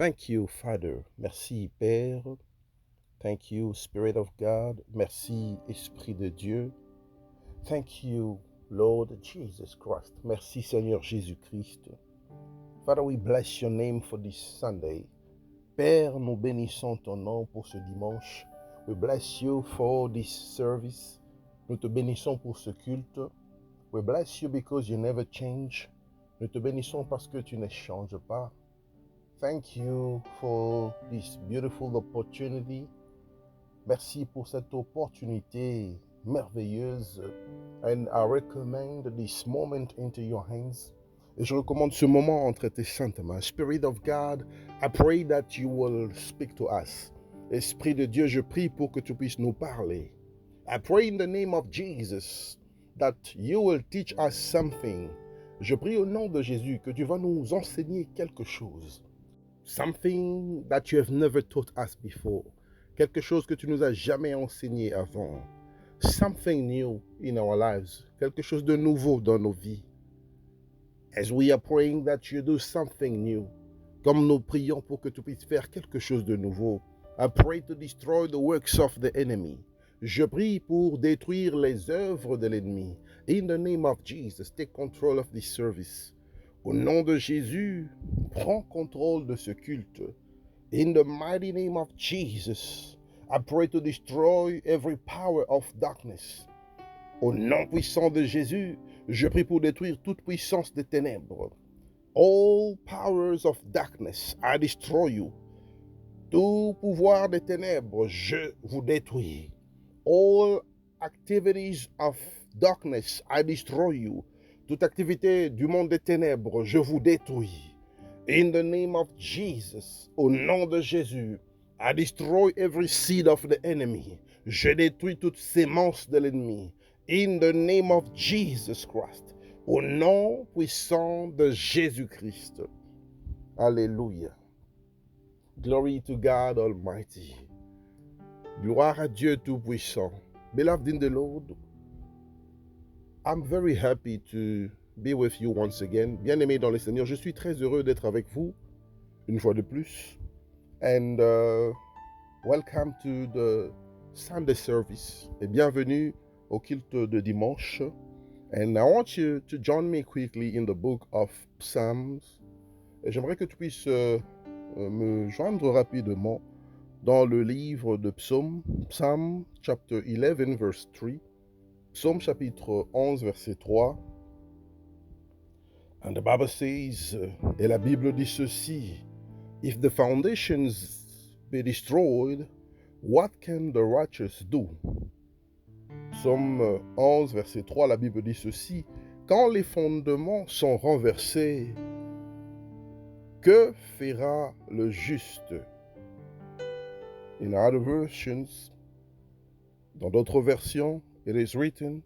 Thank you, Father. Merci, Père. Thank you, Spirit of God. Merci, Esprit de Dieu. Thank you, Lord Jesus Christ. Merci, Seigneur Jésus-Christ. Father, we bless your name for this Sunday. Père, nous bénissons ton nom pour ce dimanche. We bless you for this service. Nous te bénissons pour ce culte. We bless you because you never change. Nous te bénissons parce que tu ne changes pas. Thank you for this beautiful opportunity. Merci pour cette opportunité merveilleuse. And I recommend this moment into your hands. Et je recommande ce moment entre tes saintes mains. Spirit of God, I pray that you will speak to us. Esprit de Dieu, je prie pour que tu puisses nous parler. I pray in the name of Jesus that you will teach us something. Je prie au nom de Jésus que tu vas nous enseigner quelque chose. Something that you have never taught us before. Quelque chose que tu nous as jamais enseigné avant. Something new in our lives. Quelque chose de nouveau dans nos vies. As we are praying that you do something new. Comme nous prions pour que tu puisses faire quelque chose de nouveau. I pray to destroy the works of the enemy. Je prie pour détruire les œuvres de l'ennemi. In the name of Jesus, take control of this service. Au nom de Jésus, prends contrôle de ce culte. In the mighty name of Jesus, I pray to destroy every power of darkness. Au nom puissant de Jésus, je prie pour détruire toute puissance des ténèbres. All powers of darkness, I destroy you. Tout pouvoir des ténèbres, je vous détruis. All activities of darkness, I destroy you. Toute activité du monde des ténèbres, je vous détruis. In the name of Jesus, au nom de Jésus, I destroy every seed of the enemy. Je détruis toute sémence de l'ennemi. In the name of Jesus Christ, au nom puissant de Jésus-Christ. Alléluia. Glory to God Almighty. Gloire à Dieu Tout-Puissant. Beloved in the Lord, I'm very happy to be with you once again. Bien-aimé dans le Seigneur, je suis très heureux d'être avec vous une fois de plus. And welcome to the Sunday service. Et bienvenue au culte de dimanche. And I want you to join me quickly in the book of Psalms. Et j'aimerais que tu puisses me joindre rapidement dans le livre de Psaume, Psalm chapter 11, verse 3. Psaume chapitre 11, verset 3. And the Bible says, et la Bible dit ceci, if the foundations be destroyed, what can the righteous do? Psaume 11, verset 3, la Bible dit ceci, quand les fondements sont renversés, que fera le juste? In other versions, dans d'autres versions, it is written,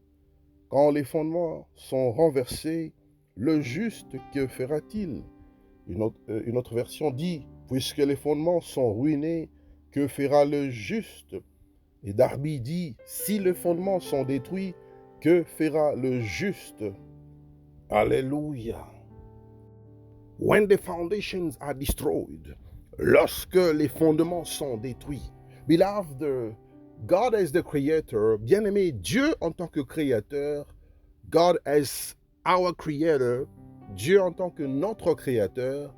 quand les fondements sont renversés, le juste, que fera-t-il? Une autre version dit, puisque les fondements sont ruinés, que fera le juste? Et Darby dit, si les fondements sont détruits, que fera le juste? Alléluia. When the foundations are destroyed, lorsque les fondements sont détruits, beloved, God as the creator, bien-aimé, Dieu en tant que créateur, God as our creator, Dieu en tant que notre créateur,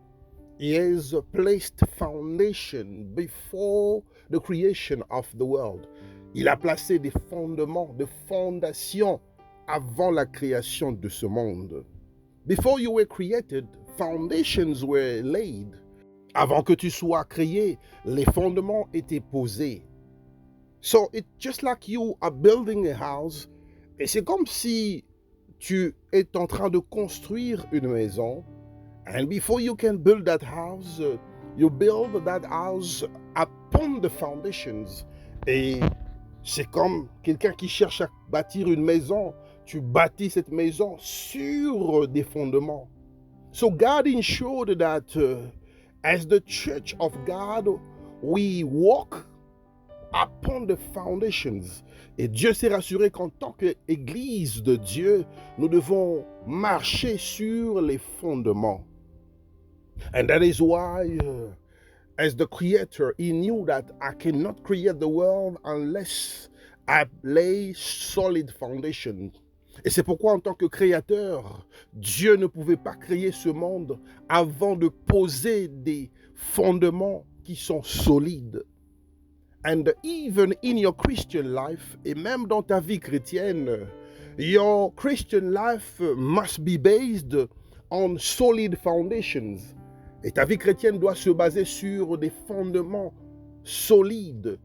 He has placed foundation before the creation of the world. Il a placé des fondements, des fondations avant la création de ce monde. Before you were created, foundations were laid. Avant que tu sois créé, les fondements étaient posés. So it's just like you are building a house, et c'est comme si tu es en train de construire une maison, and before you can build that house, you build that house upon the foundations. Et c'est comme quelqu'un qui cherche à bâtir une maison, tu bâtis cette maison sur des fondements. So God ensured that as the church of God, we walk upon the foundations. Et Dieu s'est rassuré qu'en tant qu'Église de Dieu, nous devons marcher sur les fondements. And that is why As the creator, he knew that I cannot create the world unless I lay solid foundation. Et c'est pourquoi, en tant que créateur, Dieu ne pouvait pas créer ce monde avant de poser des fondements qui sont solides. And even in your Christian life, et même dans ta vie chrétienne, your Christian life must be based on solid foundations. Et ta vie chrétienne doit se baser sur des fondements solides.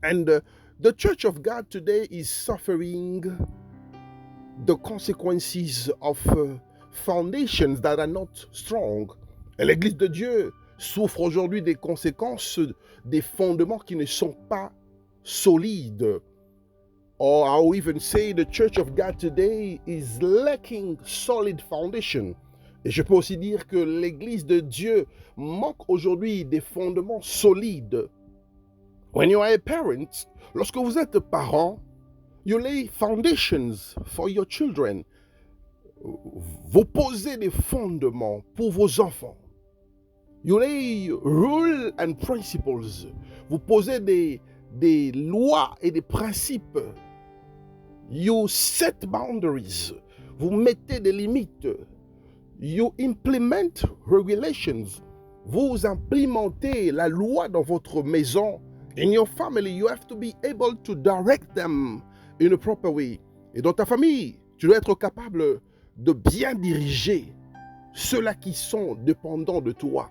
And the Church of God today is suffering the consequences of foundations that are not strong. Et l'Église de Dieu souffre aujourd'hui des conséquences des fondements qui ne sont pas solides. Or I'll even say the Church of God today is lacking solid foundation. Et je peux aussi dire que l'Église de Dieu manque aujourd'hui des fondements solides. When you are a parent, lorsque vous êtes parent, you lay foundations for your children. Vous posez des fondements pour vos enfants. You lay rules and principles. Vous posez des lois et des principes. You set boundaries. Vous mettez des limites. You implement regulations. Vous implémentez la loi dans votre maison. In your family, you have to be able to direct them in a proper way. Et dans ta famille, tu dois être capable de bien diriger ceux-là qui sont dépendants de toi.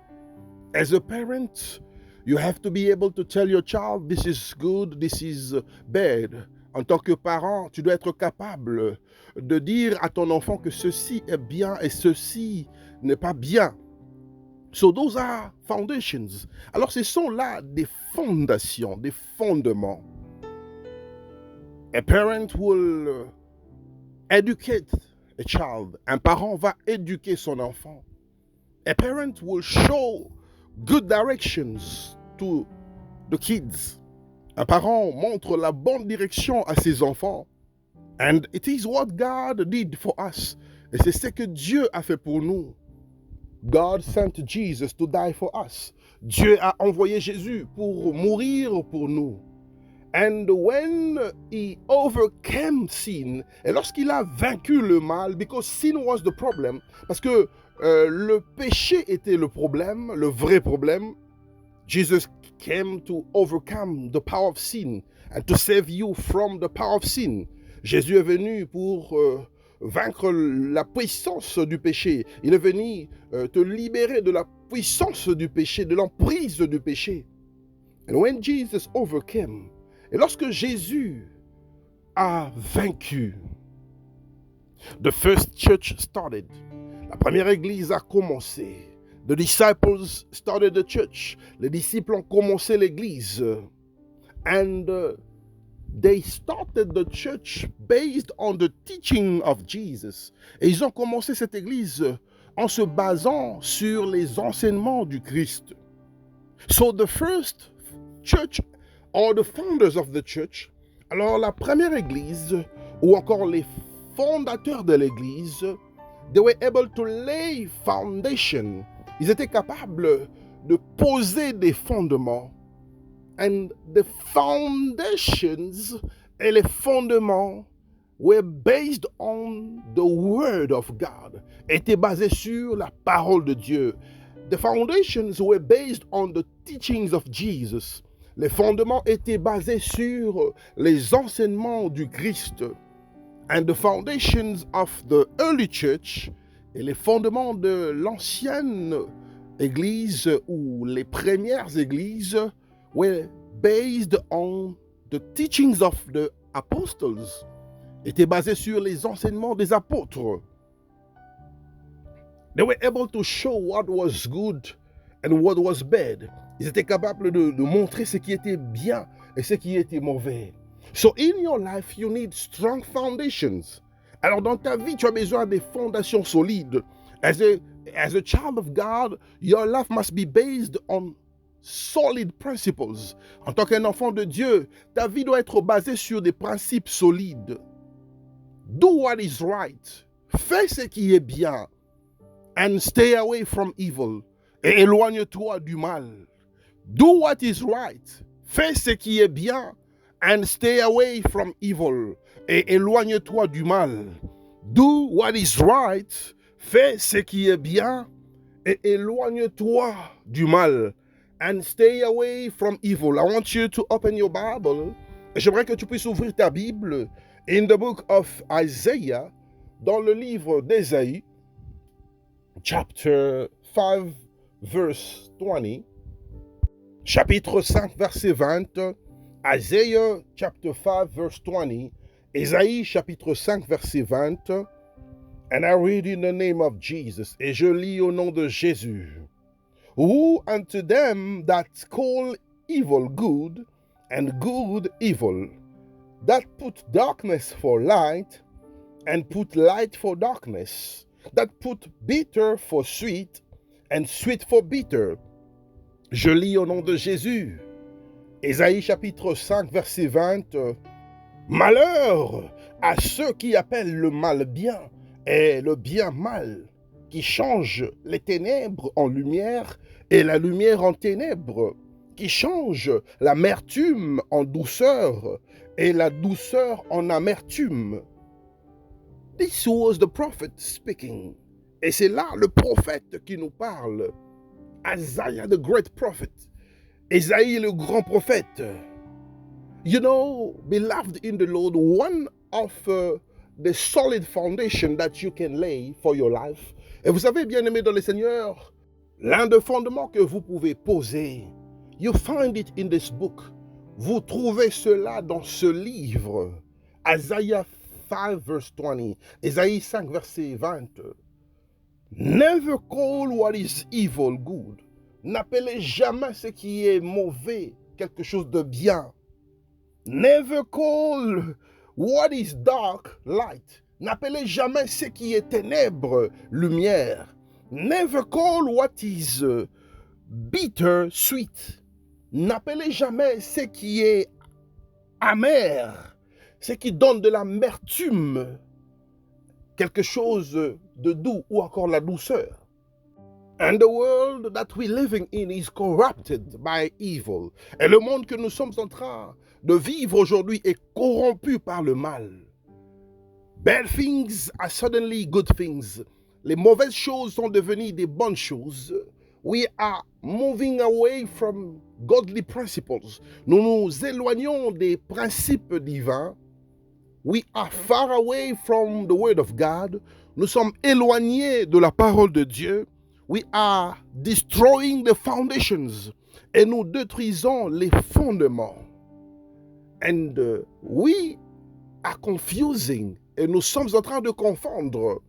As a parent, you have to be able to tell your child, this is good, this is bad. En tant que parent, tu dois être capable de dire à ton enfant que ceci est bien et ceci n'est pas bien. So those are foundations. Alors ce sont là des fondations, des fondements. A parent will educate a child. Un parent va éduquer son enfant. A parent will show good directions to the kids. Un parent montre la bonne direction à ses enfants. And it is what God did for us. Et c'est ce que Dieu a fait pour nous. God sent Jesus to die for us. Dieu a envoyé Jésus pour mourir pour nous. And when he overcame sin, et lorsqu'il a vaincu le mal, because sin was the problem, parce que le péché était le problème, le vrai problème, Jesus came to overcome the power of sin and to save you from the power of sin. Jésus est venu pour vaincre la puissance du péché. Il est venu te libérer de la puissance du péché, de l'emprise du péché. And when Jesus overcame, et lorsque Jésus a vaincu, the first church started. La première église a commencé. The disciples started the church. Les disciples ont commencé l'église. And they started the church based on the teaching of Jesus. Et ils ont commencé cette église en se basant sur les enseignements du Christ. So the first church, or the founders of the church, alors la première église, ou encore les fondateurs de l'église, they were able to lay foundation. Ils étaient capables de poser des fondements. And the foundations et les fondements were based on the word of God. Étaient basés sur la parole de Dieu. The foundations were based on the teachings of Jesus. Les fondements étaient basés sur les enseignements du Christ. And the foundations of the early church, et les fondements de l'ancienne église ou les premières églises, were based on the teachings of the apostles, étaient basés sur les enseignements des apôtres. They were able to show what was good and what was bad. Ils étaient capables de montrer ce qui était bien et ce qui était mauvais. So in your life, you need strong foundations. Alors dans ta vie, tu as besoin des fondations solides. As a child of God, your life must be based on solid principles. En tant qu'un enfant de Dieu, ta vie doit être basée sur des principes solides. Do what is right. Fais ce qui est bien. And stay away from evil. et éloigne-toi du mal. Do what is right. Fais ce qui est bien. And stay away from evil. Et éloigne-toi du mal. Do what is right. Fais ce qui est bien. Et éloigne-toi du mal. And stay away from evil. I want you to open your Bible. J'aimerais que tu puisses ouvrir ta Bible in the book of Isaiah, dans le livre d'Ésaïe, chapter 5, verse 20. Chapitre 5, verset 20. Isaiah, chapter 5, verse 20. Ésaïe, chapitre 5, verset 20. And I read in the name of Jesus. Et je lis au nom de Jésus. Woe unto them that call evil good, and good evil, that put darkness for light, and put light for darkness, that put bitter for sweet, and sweet for bitter. Je lis au nom de Jésus. Ésaïe chapitre 5, verset 20. Malheur à ceux qui appellent le mal bien et le bien mal, qui changent les ténèbres en lumière et la lumière en ténèbres, qui changent l'amertume en douceur et la douceur en amertume. This was the prophet speaking. Et c'est là le prophète qui nous parle. Isaiah, the great prophet. Ésaïe, le grand prophète. You know, beloved in the Lord, one of the solid foundation that you can lay for your life. Et vous savez, bien-aimés dans le Seigneur, l'un des fondements que vous pouvez poser, you find it in this book. Vous trouvez cela dans ce livre. Isaiah 5, verse 20. Ésaïe 5, verset 20. Never call what is evil good. N'appelez jamais ce qui est mauvais quelque chose de bien. Never call what is dark light. N'appelez jamais ce qui est ténèbres lumière. Never call what is bitter sweet. N'appelez jamais ce qui est amer, ce qui donne de l'amertume, quelque chose de doux ou encore la douceur. And the world that we're living in is corrupted by evil. Et le monde que nous sommes en train de vivre aujourd'hui est corrompu par le mal. Bad things are suddenly good things. Les mauvaises choses sont devenues des bonnes choses. We are moving away from godly principles. Nous nous éloignons des principes divins. We are far away from the word of God. Nous sommes éloignés de la parole de Dieu. We are destroying the foundations. Et nous détruisons les fondements. And we are confusing. Et nous sommes en train de confondre.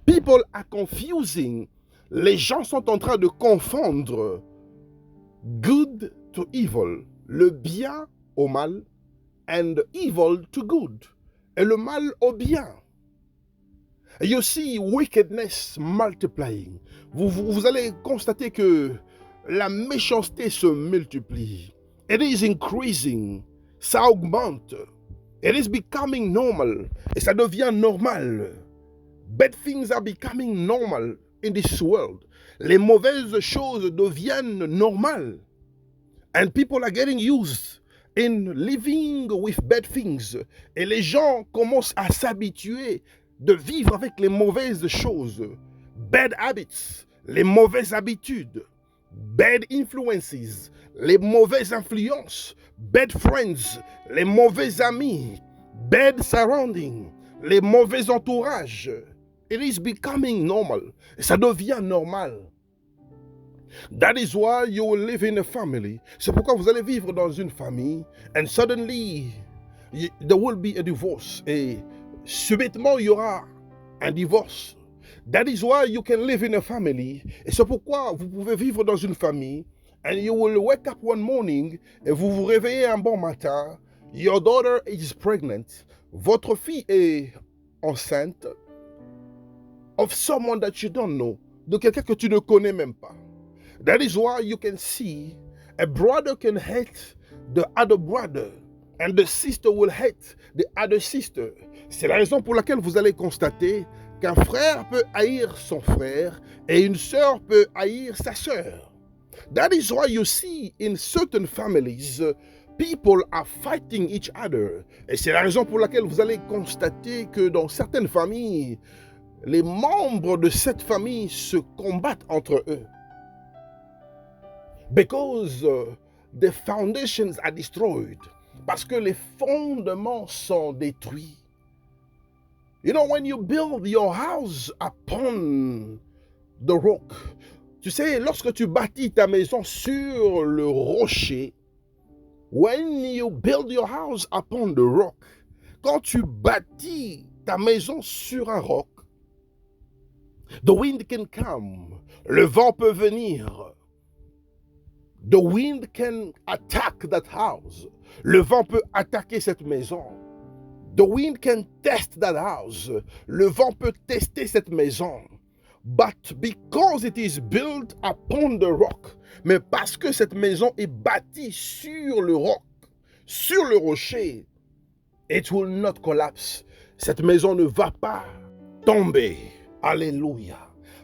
People are confusing. Les gens sont en train de confondre good to evil. Le bien au mal. And evil to good. Et le mal au bien. You see wickedness multiplying. Vous allez constater que la méchanceté se multiplie. It is increasing. Ça augmente. It is becoming normal. Et ça devient normal. Bad things are becoming normal in this world. Les mauvaises choses deviennent normales. And people are getting used in living with bad things. Et les gens commencent à s'habituer de vivre avec les mauvaises choses. Bad habits, les mauvaises habitudes. Bad influences, les mauvaises influences. Bad friends, les mauvais amis. Bad surrounding, les mauvais entourages. It is becoming normal. Et ça devient normal. That is why you will live in a family. C'est pourquoi vous allez vivre dans une famille. And suddenly, there will be a divorce. Et subitement, il y aura un divorce. That is why you can live in a family. Et c'est pourquoi vous pouvez vivre dans une famille. And you will wake up one morning. Et vous vous réveillez un bon matin. Your daughter is pregnant. Votre fille est enceinte. Of someone that you don't know. De quelqu'un que tu ne connais même pas. That is why you can see a brother can hate the other brother. And the sister will hate the other sister. C'est la raison pour laquelle vous allez constater qu'un frère peut haïr son frère et une sœur peut haïr sa sœur. That is why you see in certain families, people are fighting each other. Et c'est la raison pour laquelle vous allez constater que dans certaines familles, les membres de cette famille se combattent entre eux. Because the foundations are destroyed. Parce que les fondements sont détruits. You know, when you build your house upon the rock, tu sais, lorsque tu bâtis ta maison sur le rocher, when you build your house upon the rock, quand tu bâtis ta maison sur un roc, the wind can come, le vent peut venir. The wind can attack that house. Le vent peut attaquer cette maison. The wind can test that house. Le vent peut tester cette maison. But because it is built upon the rock, mais parce que cette maison est bâtie sur le roc, sur le rocher, it will not collapse. Cette maison ne va pas tomber. Alléluia.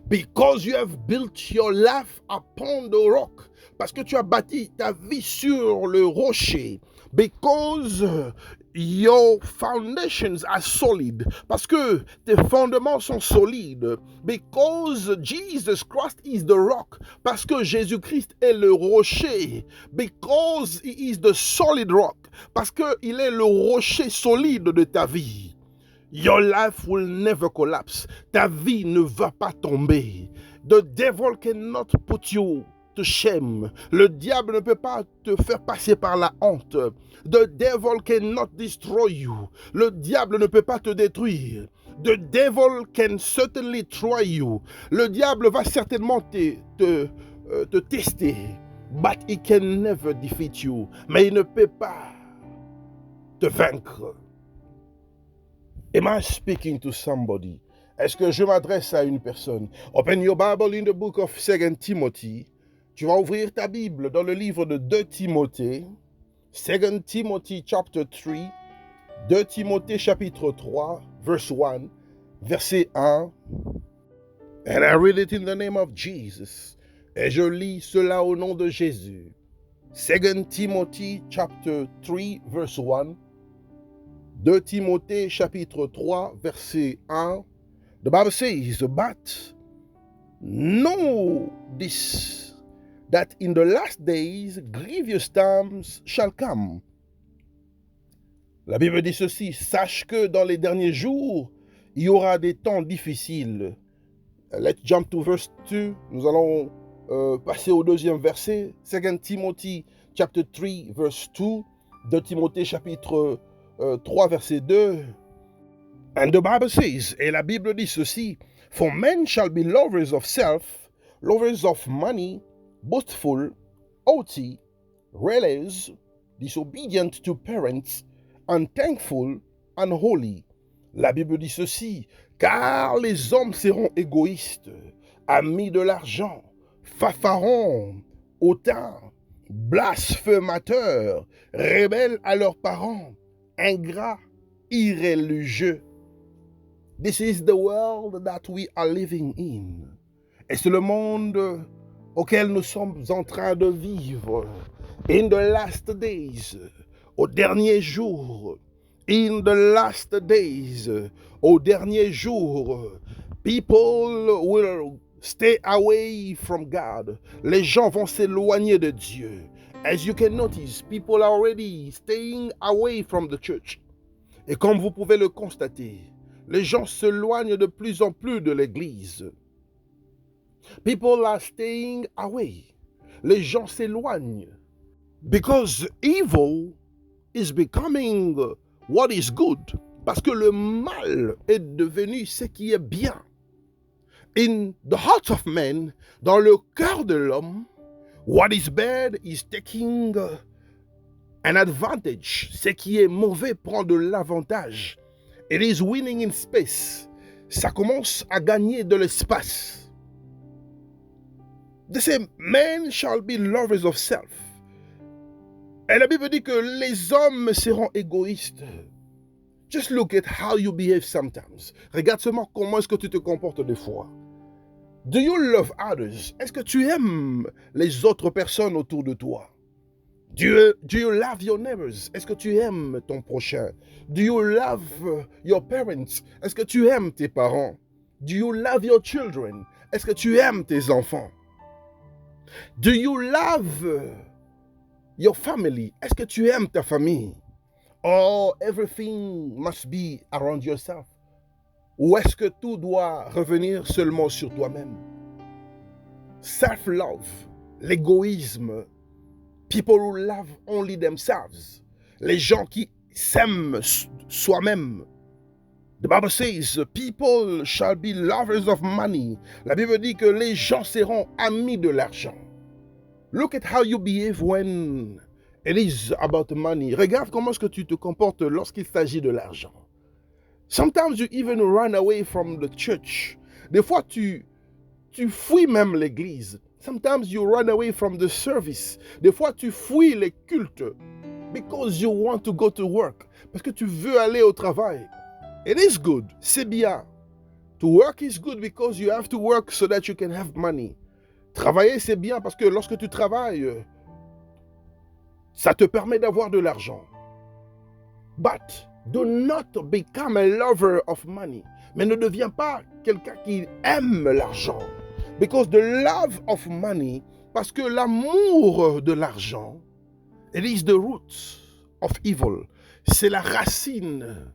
Because you have built your life upon the rock. Parce que tu as bâti ta vie sur le rocher. Because your foundations are solid. Parce que tes fondements sont solides. Because Jesus Christ is the rock. Parce que Jésus-Christ est le rocher. Because he is the solid rock. Parce qu'il est le rocher solide de ta vie. Your life will never collapse. Ta vie ne va pas tomber. The devil cannot put you to shame. Le diable ne peut pas te faire passer par la honte. The devil cannot destroy you. Le diable ne peut pas te détruire. The devil can certainly try you. Le diable va certainement te tester. But he can never defeat you. Mais il ne peut pas te vaincre. Am I speaking to somebody? Est-ce que je m'adresse à une personne? Open your Bible in the book of 2 Timothy. Tu vas ouvrir ta Bible dans le livre de 2 Timothée. 2 Timothy chapter 3. 2 Timothée chapitre 3, verse 1, verset 1. And I read it in the name of Jesus. Et je lis cela au nom de Jésus. 2 Timothy chapter 3, verse 1. 2 Timothée chapitre 3, verset 1. The Bible says, but know this, that in the last days grievous times shall come. La Bible dit ceci, sache que dans les derniers jours, il y aura des temps difficiles. Let's jump to verse 2. Nous allons passer au deuxième verset. 2 Timothy chapter 3, verse 2. 2 Timothée chapitre 3, verset 2. And the Bible says, et la Bible dit ceci, for men shall be lovers of self, lovers of money, boastful, haughty, railes, disobedient to parents, unthankful, unholy. La Bible dit ceci, car les hommes seront égoïstes, amis de l'argent, fanfarons, hautains, blasphémateurs, rebelles à leurs parents, ingrats, irréligieux. This is the world that we are living in. Et c'est le monde auquel nous sommes en train de vivre. In the last days, au dernier jour. In the last days, au dernier jour, people will stay away from God. Les gens vont s'éloigner de Dieu. As you can notice, people are already staying away from the church. Et comme vous pouvez le constater, les gens s'éloignent de plus en plus de l'église. People are staying away. Les gens s'éloignent. Because evil is becoming what is good. Parce que le mal est devenu ce qui est bien. In the heart of man, dans le cœur de l'homme, what is bad is taking an advantage. Ce qui est mauvais prend de l'avantage. It is winning in space. Ça commence à gagner de l'espace. They say, men shall be lovers of self. Et la Bible dit que les hommes seront égoïstes. Just look at how you behave sometimes. Regarde seulement comment est-ce que tu te comportes des fois. Do you love others? Est-ce que tu aimes les autres personnes autour de toi? Do you love your neighbors? Est-ce que tu aimes ton prochain? Do you love your parents? Est-ce que tu aimes tes parents? Do you love your children? Est-ce que tu aimes tes enfants? Do you love your family? Est-ce que tu aimes ta famille? Or everything must be around yourself? Ou est-ce que tout doit revenir seulement sur toi-même? Self-love, l'égoïsme, people who love only themselves, les gens qui s'aiment soi-même. The Bible says, people shall be lovers of money. La Bible dit que les gens seront amis de l'argent. Look at how you behave when it is about money. Regarde comment est-ce que tu te comportes lorsqu'il s'agit de l'argent. Sometimes you even run away from the church. Des fois, tu fuis même l'église. Sometimes you run away from the service. Des fois, tu fuis les cultes because you want to go to work. Parce que tu veux aller au travail. It is good. C'est bien. To work is good because you have to work so that you can have money. Travailler, c'est bien parce que lorsque tu travailles, ça te permet d'avoir de l'argent. But do not become a lover of money. Mais ne deviens pas quelqu'un qui aime l'argent. Because the love of money, parce que l'amour de l'argent, it is the root of evil. C'est la racine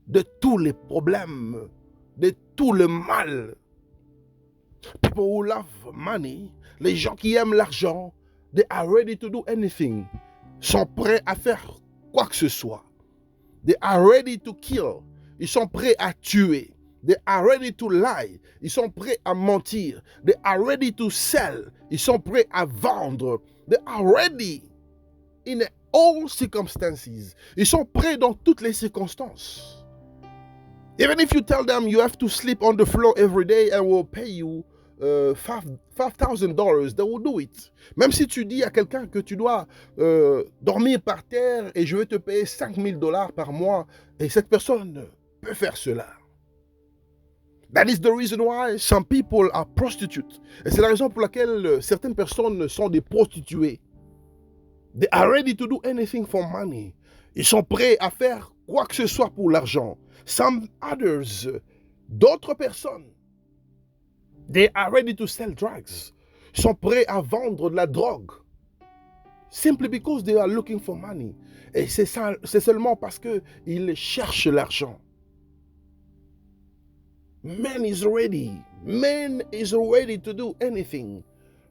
de tous les problèmes, de tout le mal. People who love money, les gens qui aiment l'argent, they are ready to do anything. Sont prêts à faire quoi que ce soit. They are ready to kill. Ils sont prêts à tuer. They are ready to lie. Ils sont prêts à mentir. They are ready to sell. Ils sont prêts à vendre. They are ready in all circumstances. Ils sont prêts dans toutes les circonstances. Even if you tell them you have to sleep on the floor every day and we'll pay you $5,000, they will do it. Même si tu dis à quelqu'un que tu dois dormir par terre et je vais te payer $5,000 par mois, et cette personne peut faire cela. That is the reason why some people are prostitutes. Et c'est la raison pour laquelle certaines personnes sont des prostituées. They are ready to do anything for money. Ils sont prêts à faire quoi que ce soit pour l'argent. Some others, d'autres personnes, they are ready to sell drugs. Ils sont prêts à vendre de la drogue. Simply because they are looking for money. Et c'est seulement parce qu'ils cherchent l'argent. Man is ready. Man is ready to do anything.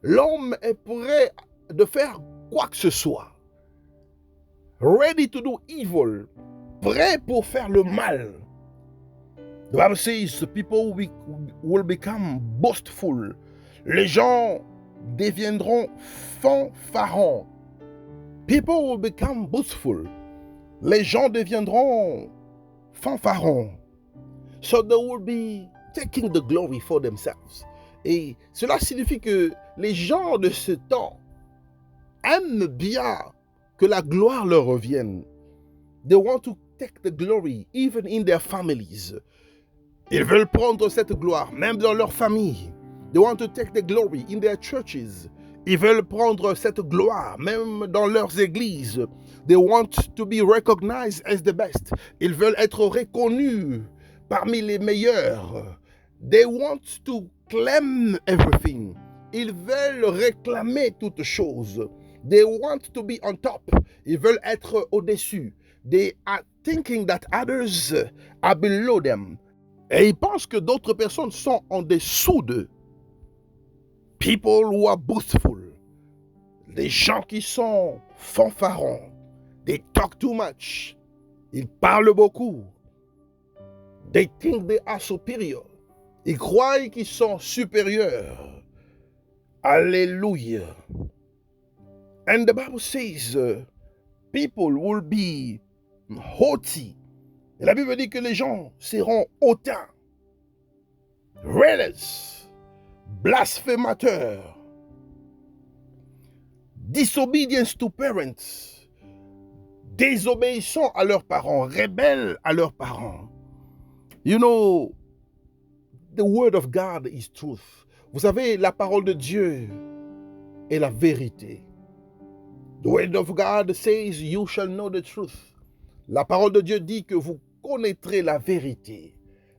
L'homme est prêt de faire quoi que ce soit. Ready to do evil. Prêt pour faire le mal. The Bible says people will become boastful. Les gens deviendront fanfarons. People will become boastful. Les gens deviendront fanfarons. So they will be taking the glory for themselves. Et cela signifie que les gens de ce temps aiment bien que la gloire leur revienne. They want to take the glory even in their families. Ils veulent prendre cette gloire même dans leur famille. They want to take the glory in their churches. Ils veulent prendre cette gloire même dans leurs églises. They want to be recognized as the best. Ils veulent être reconnus parmi les meilleurs. They want to claim everything. Ils veulent réclamer toutes choses. They want to be on top. Ils veulent être au-dessus. They are thinking that others are below them. Et ils pensent que d'autres personnes sont en dessous d'eux. People who are boastful. Des gens qui sont fanfarons. They talk too much. Ils parlent beaucoup. They think they are superior. Ils croient qu'ils sont supérieurs. Alléluia. And the Bible says, people will be haughty. Et la Bible dit que les gens seront hautains, railers, blasphémateurs, disobedience to parents, désobéissants à leurs parents, rebelles à leurs parents. You know, the word of God is truth. Vous savez, la parole de Dieu est la vérité. The word of God says, you shall know the truth. La parole de Dieu dit que vous connaîtrez la vérité.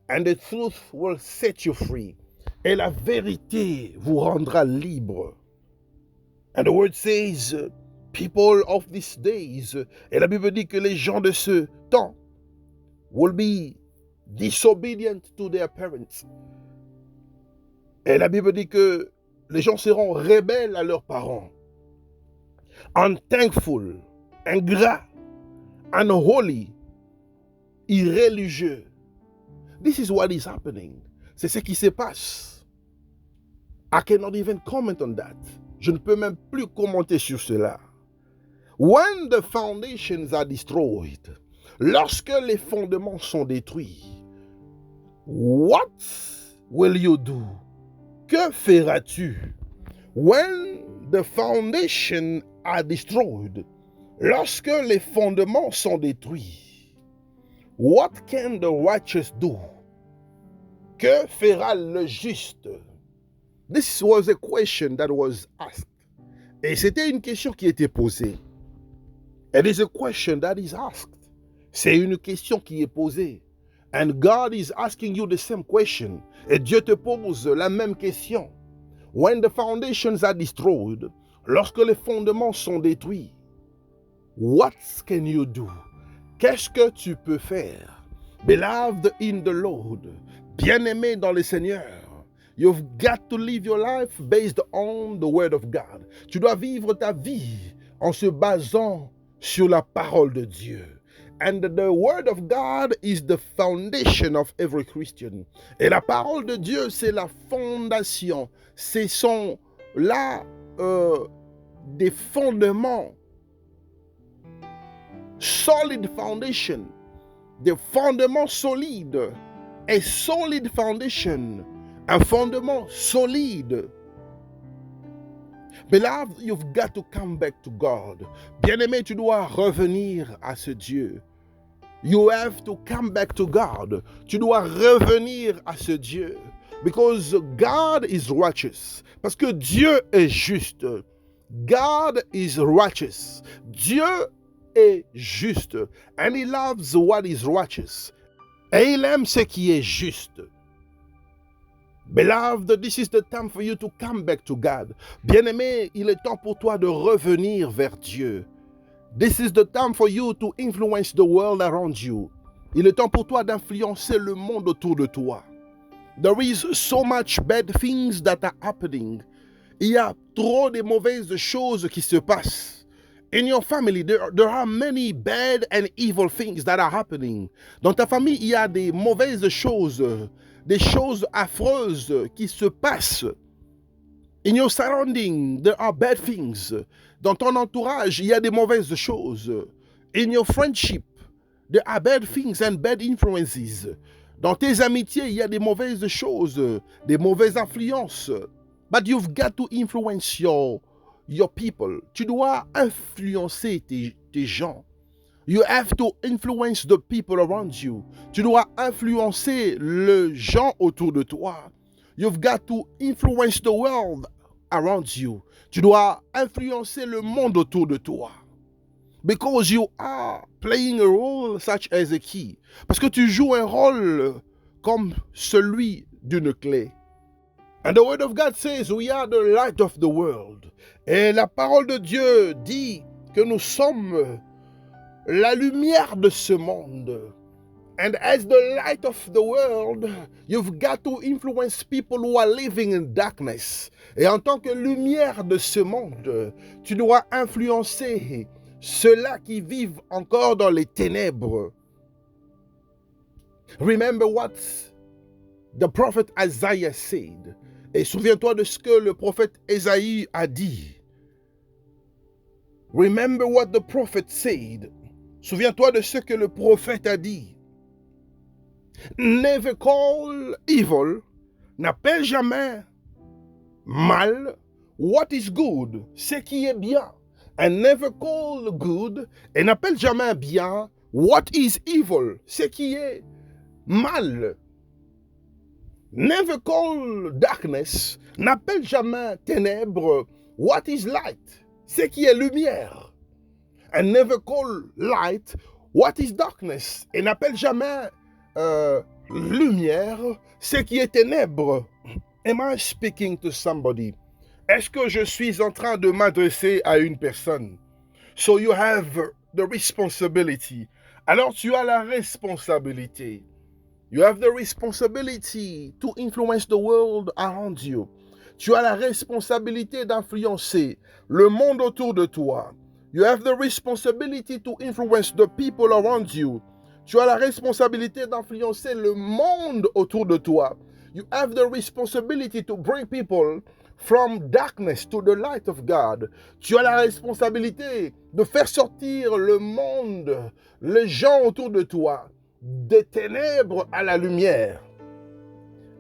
And the truth will set you free. Et la vérité vous rendra libre. And the word says, people of these days, et la Bible dit que les gens de ce temps will be disobedient to their parents. Et la Bible dit que les gens seront rebelles à leurs parents, unthankful, ingrats, unholy, irréligieux. This is what is happening. C'est ce qui se passe. I cannot even comment on that. Je ne peux même plus commenter sur cela. When the foundations are destroyed, lorsque les fondements sont détruits, what will you do? Que feras-tu? When the foundations are destroyed, lorsque les fondements sont détruits, what can the righteous do? Que fera le juste? This was a question that was asked. Et c'était une question qui était posée. It is a question that is asked. C'est une question qui est posée. And God is asking you the same question. Et Dieu te pose la même question. When the foundations are destroyed, lorsque les fondements sont détruits, what can you do? Qu'est-ce que tu peux faire? Beloved in the Lord, bien-aimé dans le Seigneur, you've got to live your life based on the word of God. Tu dois vivre ta vie en se basant sur la parole de Dieu. And the word of God is the foundation of every Christian. Et la parole de Dieu, c'est la fondation. Ce sont là des fondements. Solid foundation. Des fondements solides. A solid foundation. Un fondement solide. Beloved, you've got to come back to God. Bien-aimé, tu dois revenir à ce Dieu. You have to come back to God. Tu dois revenir à ce Dieu. Because God is righteous. Parce que Dieu est juste. God is righteous. Dieu est juste. And he loves what is righteous. Et il aime ce qui est juste. Beloved, this is the time for you to come back to God. Bien-aimé, il est temps pour toi de revenir vers Dieu. This is the time for you to influence the world around you. Il est temps pour toi d'influencer le monde autour de toi. There is so much bad things that are happening. Il y a trop de mauvaises choses qui se passent. In your family, there are many bad and evil things that are happening. Dans ta famille, il y a des mauvaises choses, des choses affreuses qui se passent. In your surrounding, there are bad things. Dans ton entourage, il y a des mauvaises choses. In your friendship, there are bad things and bad influences. Dans tes amitiés, il y a des mauvaises choses, des mauvaises influences. But you've got to influence your people. Tu dois influencer tes gens. You have to influence the people around you. Tu dois influencer les gens autour de toi. You've got to influence the world around you. Tu dois influencer le monde autour de toi. Because you are playing a role such as a key. Parce que tu joues un rôle comme celui d'une clé. And the word of God says we are the light of the world. Et la parole de Dieu dit que nous sommes la lumière de ce monde. And as the light of the world, you've got to influence people who are living in darkness. Et en tant que lumière de ce monde, tu dois influencer ceux-là qui vivent encore dans les ténèbres. Remember what the prophet Isaiah said. Et souviens-toi de ce que le prophète Ésaïe a dit. Remember what the prophet said. Souviens-toi de ce que le prophète a dit. Never call evil, n'appelle jamais mal what is good, ce qui est bien. and never call good, et n'appelle jamais bien what is evil, ce qui est mal. Never call darkness, n'appelle jamais ténèbres what is light, ce qui est lumière. And never call light what is darkness, et n'appelle jamais lumière ce qui est ténèbres. Am I speaking to somebody? Est-ce que je suis en train de m'adresser à une personne? So you have the responsibility. Alors tu as la responsabilité. You have the responsibility to influence the world around you. Tu as la responsabilité d'influencer le monde autour de toi. You have the responsibility to influence the people around you. Tu as la responsabilité d'influencer le monde autour de toi. You have the responsibility to bring people from darkness to the light of God. Tu as la responsabilité de faire sortir le monde, les gens autour de toi, des ténèbres à la lumière.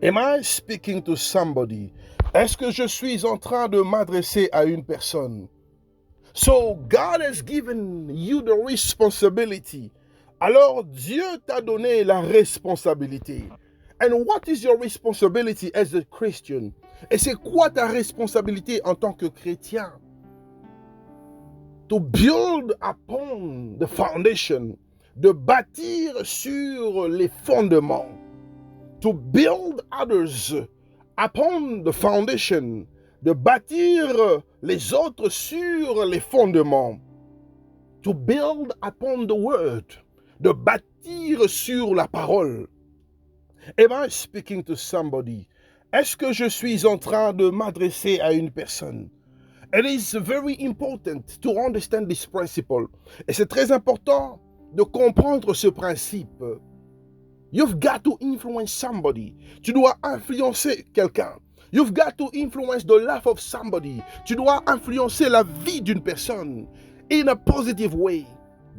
Am I speaking to somebody? Est-ce que je suis en train de m'adresser à une personne? So God has given you the responsibility. Alors Dieu t'a donné la responsabilité. And what is your responsibility as a Christian? Et c'est quoi ta responsabilité en tant que chrétien? To build upon the foundation, de bâtir sur les fondements. To build others upon the foundation, de bâtir les autres sur les fondements. To build upon the word, de bâtir sur la parole. Am I speaking to somebody? Est-ce que je suis en train de m'adresser à une personne? It is very important to understand this principle. Et c'est très important de comprendre ce principe. You've got to influence somebody. Tu dois influencer quelqu'un. You've got to influence the life of somebody. Tu dois influencer la vie d'une personne in a positive way.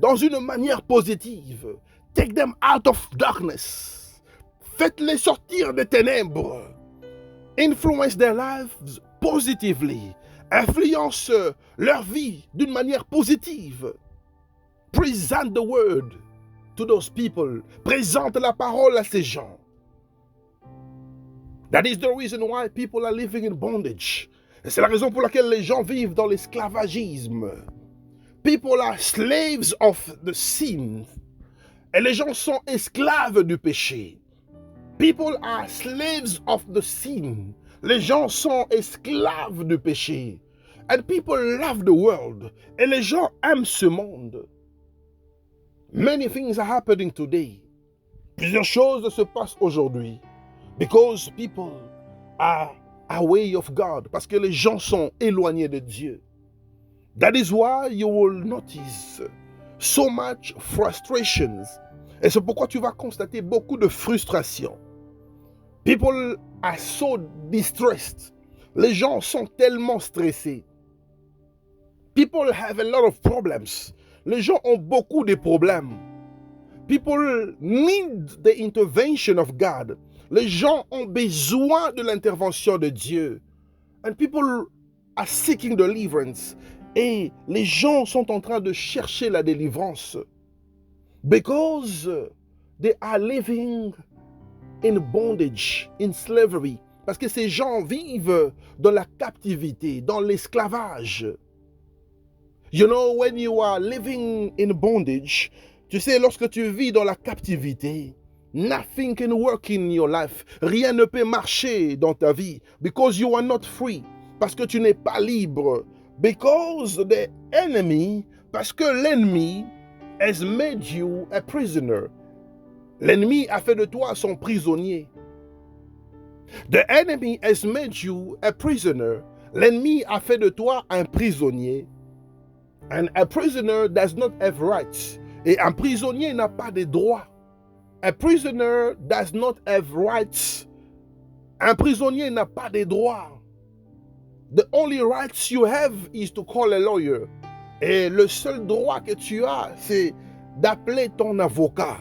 Dans une manière positive. Take them out of darkness. Faites-les sortir des ténèbres. Influence their lives positively. Influence leur vie d'une manière positive. Present the word to those people. Présente la parole à ces gens. That is the reason why people are living in bondage. Et c'est la raison pour laquelle les gens vivent dans l'esclavagisme. People are slaves of the sin. Et les gens sont esclaves du péché. People are slaves of the sin. Les gens sont esclaves du péché. And people love the world. Et les gens aiment ce monde. Many things are happening today. Plusieurs choses se passent aujourd'hui. Because people are away of God. Parce que les gens sont éloignés de Dieu. That is why you will notice so much frustrations. Et c'est pourquoi tu vas constater beaucoup de frustration. People are so distressed. Les gens sont tellement stressés. People have a lot of problems. Les gens ont beaucoup de problèmes. People need the intervention of God. Les gens ont besoin de l'intervention de Dieu. And people are seeking deliverance. Et les gens sont en train de chercher la délivrance. Because they are living in bondage, in slavery. Parce que ces gens vivent dans la captivité, dans l'esclavage. You know, when you are living in bondage, tu sais, lorsque tu vis dans la captivité, nothing can work in your life. Rien ne peut marcher dans ta vie. Because you are not free. Parce que tu n'es pas libre. Because the enemy, parce que l'ennemi has made you a prisoner. L'ennemi a fait de toi son prisonnier. The enemy has made you a prisoner. L'ennemi a fait de toi un prisonnier. And a prisoner does not have rights. Et un prisonnier n'a pas de droits. A prisoner does not have rights. Un prisonnier n'a pas de droits. The only rights you have is to call a lawyer. Et le seul droit que tu as, c'est d'appeler ton avocat.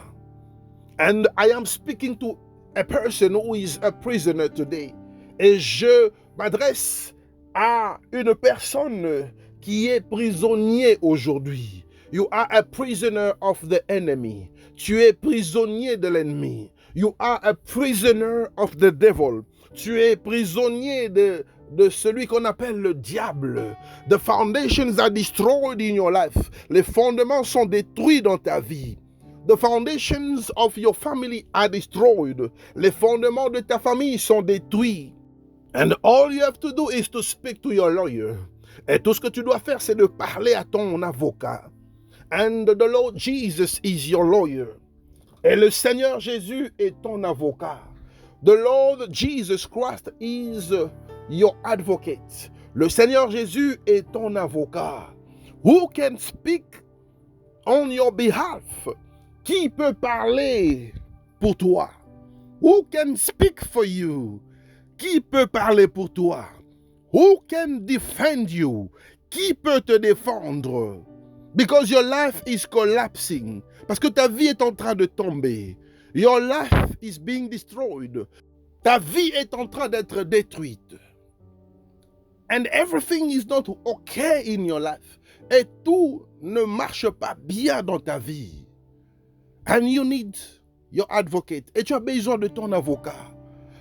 And I am speaking to a person who is a prisoner today. Et je m'adresse à une personne qui est prisonnier aujourd'hui. You are a prisoner of the enemy. Tu es prisonnier de l'ennemi. You are a prisoner of the devil. Tu es prisonnier de celui qu'on appelle le diable. The foundations are destroyed in your life. Les fondements sont détruits dans ta vie. The foundations of your family are destroyed. Les fondements de ta famille sont détruits. And all you have to do is to speak to your lawyer. Et tout ce que tu dois faire, c'est de parler à ton avocat. And the Lord Jesus is your lawyer. Et le Seigneur Jésus est ton avocat. The Lord Jesus Christ is your advocate. Le Seigneur Jésus est ton avocat. Who can speak on your behalf? Qui peut parler pour toi? Who can speak for you? Qui peut parler pour toi? Who can defend you? Qui peut te défendre? Because your life is collapsing. Parce que ta vie est en train de tomber. Your life is being destroyed. Ta vie est en train d'être détruite. And everything is not okay in your life. Et tout ne marche pas bien dans ta vie. And you need your advocate. Et tu as besoin de ton avocat.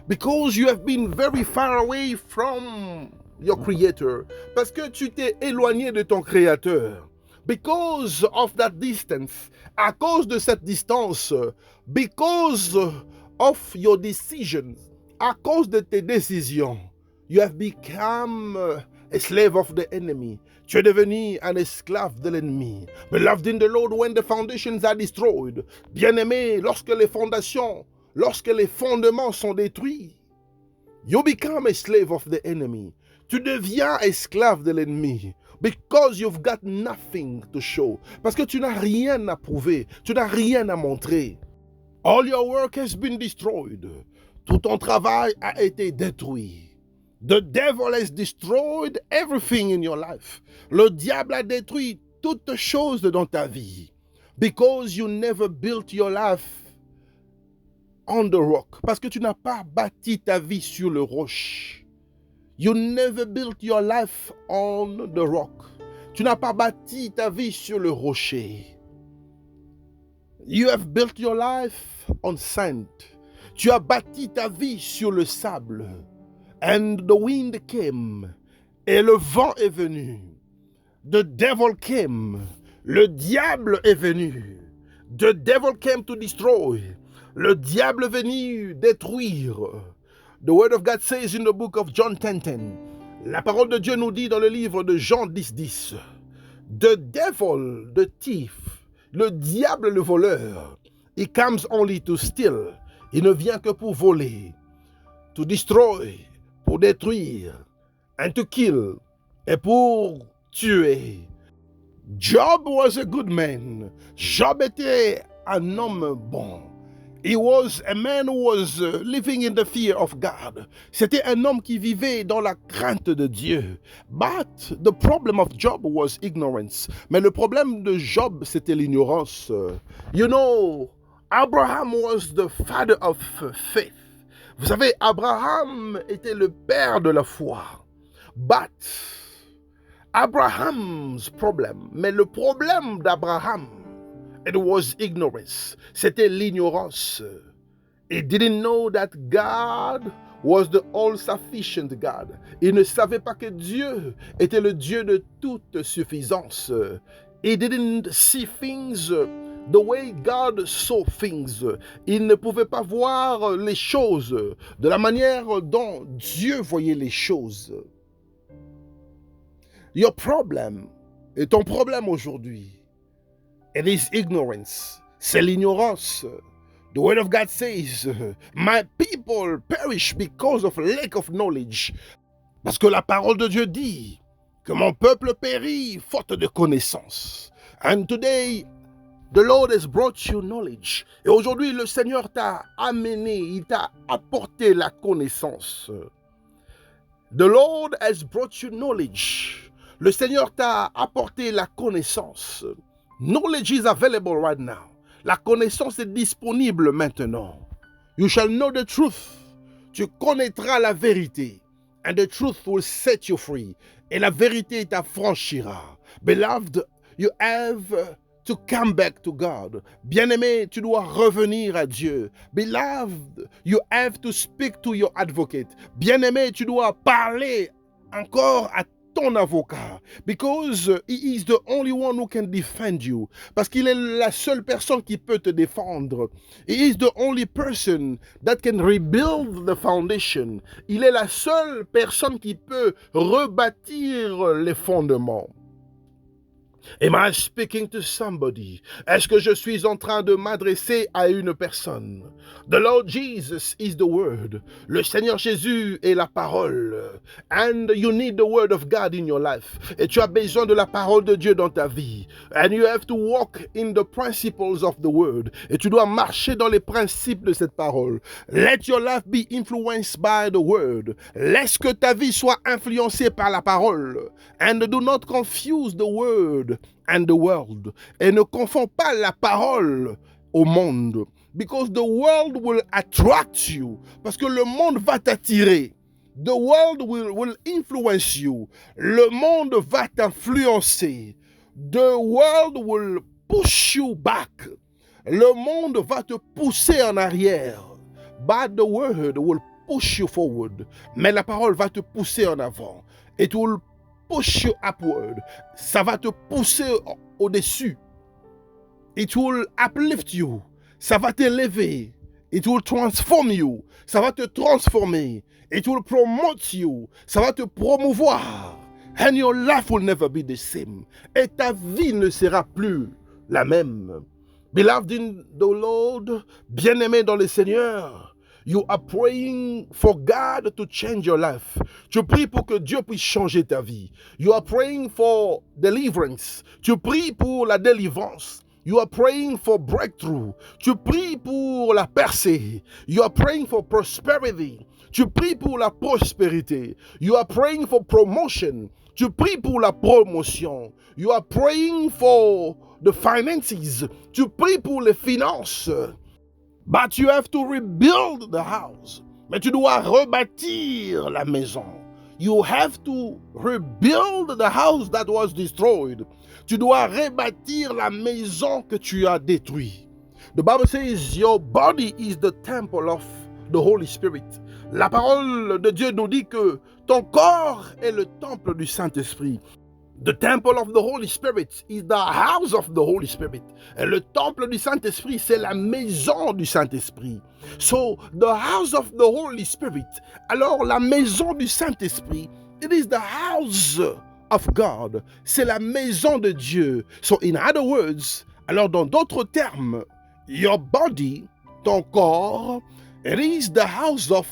Because you have been very far away from your creator. Parce que tu t'es éloigné de ton créateur. Because of that distance. À cause de cette distance. Because of your decisions. À cause de tes décisions. You have become a slave of the enemy. Tu es devenu un esclave de l'ennemi. Beloved in the Lord, when the foundations are destroyed. Bien-aimé, lorsque les fondements sont détruits, you become a slave of the enemy. Tu deviens esclave de l'ennemi. Because you've got nothing to show. Parce que tu n'as rien à prouver. Tu n'as rien à montrer. All your work has been destroyed. Tout ton travail a été détruit. The devil has destroyed everything in your life. Le diable a détruit toutes choses dans ta vie. Because you never built your life on the rock. Parce que tu n'as pas bâti ta vie sur le roche. You never built your life on the rock. Tu n'as pas bâti ta vie sur le rocher. You have built your life on sand. Tu as bâti ta vie sur le sable. And the wind came. Et le vent est venu. The devil came. Le diable est venu. The devil came to destroy. Le diable est venu détruire. The word of God says in the book of John 10:10. La parole de Dieu nous dit dans le livre de Jean 10:10. The devil, the thief, le diable, le voleur, he comes only to steal. Il ne vient que pour voler, to destroy, pour détruire, and to kill, et pour tuer. Job was a good man. Job était un homme bon. He was a man who was living in the fear of God. C'était un homme qui vivait dans la crainte de Dieu. But the problem of Job was ignorance. Mais le problème de Job, c'était l'ignorance. You know, Abraham was the father of faith. Vous savez, Abraham était le père de la foi. But Abraham's problem, mais le problème d'Abraham, it was ignorance. C'était l'ignorance. He didn't know that God was the all-sufficient God. Il ne savait pas que Dieu était le Dieu de toute suffisance. He didn't see things the way God saw things. Il ne pouvait pas voir les choses de la manière dont Dieu voyait les choses. Your problem, et ton problème aujourd'hui, it is ignorance. C'est l'ignorance. The word of God says, my people perish because of lack of knowledge. Parce que la parole de Dieu dit que mon peuple périt faute de connaissance. And today, the Lord has brought you knowledge. Et aujourd'hui, le Seigneur t'a amené, il t'a apporté la connaissance. The Lord has brought you knowledge. Le Seigneur t'a apporté la connaissance. Knowledge is available right now. La connaissance est disponible maintenant. You shall know the truth. Tu connaîtras la vérité. And the truth will set you free. Et la vérité t'affranchira. Beloved, you have to come back to God. Bien-aimé, tu dois revenir à Dieu. Beloved, you have to speak to your advocate. Bien-aimé, tu dois parler encore à ton avocat. Because he is the only one who can defend you. Parce qu'il est la seule personne qui peut te défendre. He is the only person that can rebuild the foundation. Il est la seule personne qui peut rebâtir les fondements. Am I speaking to somebody? Est-ce que je suis en train de m'adresser à une personne? The Lord Jesus is the word. Le Seigneur Jésus est la parole. And you need the word of God in your life. Et tu as besoin de la parole de Dieu dans ta vie. And you have to walk in the principles of the word. Et tu dois marcher dans les principes de cette parole. Let your life be influenced by the word. Laisse que ta vie soit influencée par la parole. And do not confuse the word and the world. Et ne confonds pas la parole au monde. Because the world will attract you. Parce que le monde va t'attirer. The world will influence you. Le monde va t'influencer. The world will push you back. Le monde va te pousser en arrière. But the word will push you forward. Mais la parole va te pousser en avant. It will push you upward. Ça va te pousser au-dessus. It will uplift you. Ça va t'élever. It will transform you. Ça va te transformer. It will promote you. Ça va te promouvoir. And your life will never be the same. Et ta vie ne sera plus la même. Beloved in the Lord, bien-aimé dans le Seigneur, you are praying for God to change your life. Tu pries pour que Dieu puisse changer ta vie. You are praying for deliverance. Tu pries pour la délivrance. You are praying for breakthrough. Tu pries pour la percée. You are praying for prosperity. Tu pries pour la prospérité. You are praying for promotion. Tu pries pour la promotion. You are praying for the finances. Tu pries pour les finances. But you have to rebuild the house. Mais tu dois rebâtir la maison. You have to rebuild the house that was destroyed. Tu dois rebâtir la maison que tu as détruite. The Bible says your body is the temple of the Holy Spirit. La parole de Dieu nous dit que ton corps est le temple du Saint-Esprit. The temple of the Holy Spirit is the house of the Holy Spirit. Et le temple du Saint-Esprit, c'est la maison du Saint-Esprit. So, the house of the Holy Spirit. Alors, la maison du Saint-Esprit, it is the house of God. C'est la maison de Dieu. So, in other words, alors dans d'autres termes, your body, ton corps, it is the house of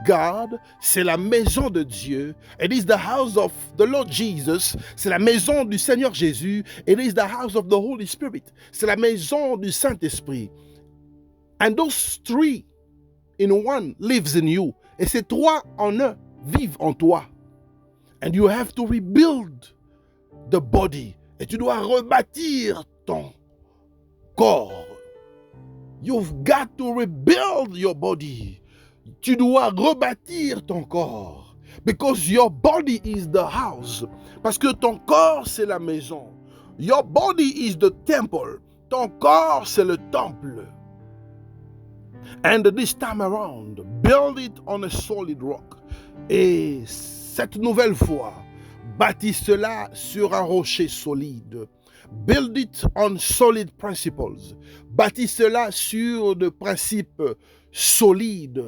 God, c'est la maison de Dieu. It is the house of the Lord Jesus. C'est la maison du Seigneur Jésus. It is the house of the Holy Spirit. C'est la maison du Saint-Esprit. And those three in one lives in you. Et ces trois en un vivent en toi. And you have to rebuild the body. Et tu dois rebâtir ton corps. You've got to rebuild your body. Tu dois rebâtir ton corps. Because your body is the house. Parce que ton corps, c'est la maison. Your body is the temple. Ton corps, c'est le temple. And this time around, build it on a solid rock. Et cette nouvelle fois, bâtis cela sur un rocher solide. Build it on solid principles. Bâtis cela sur des principes solides.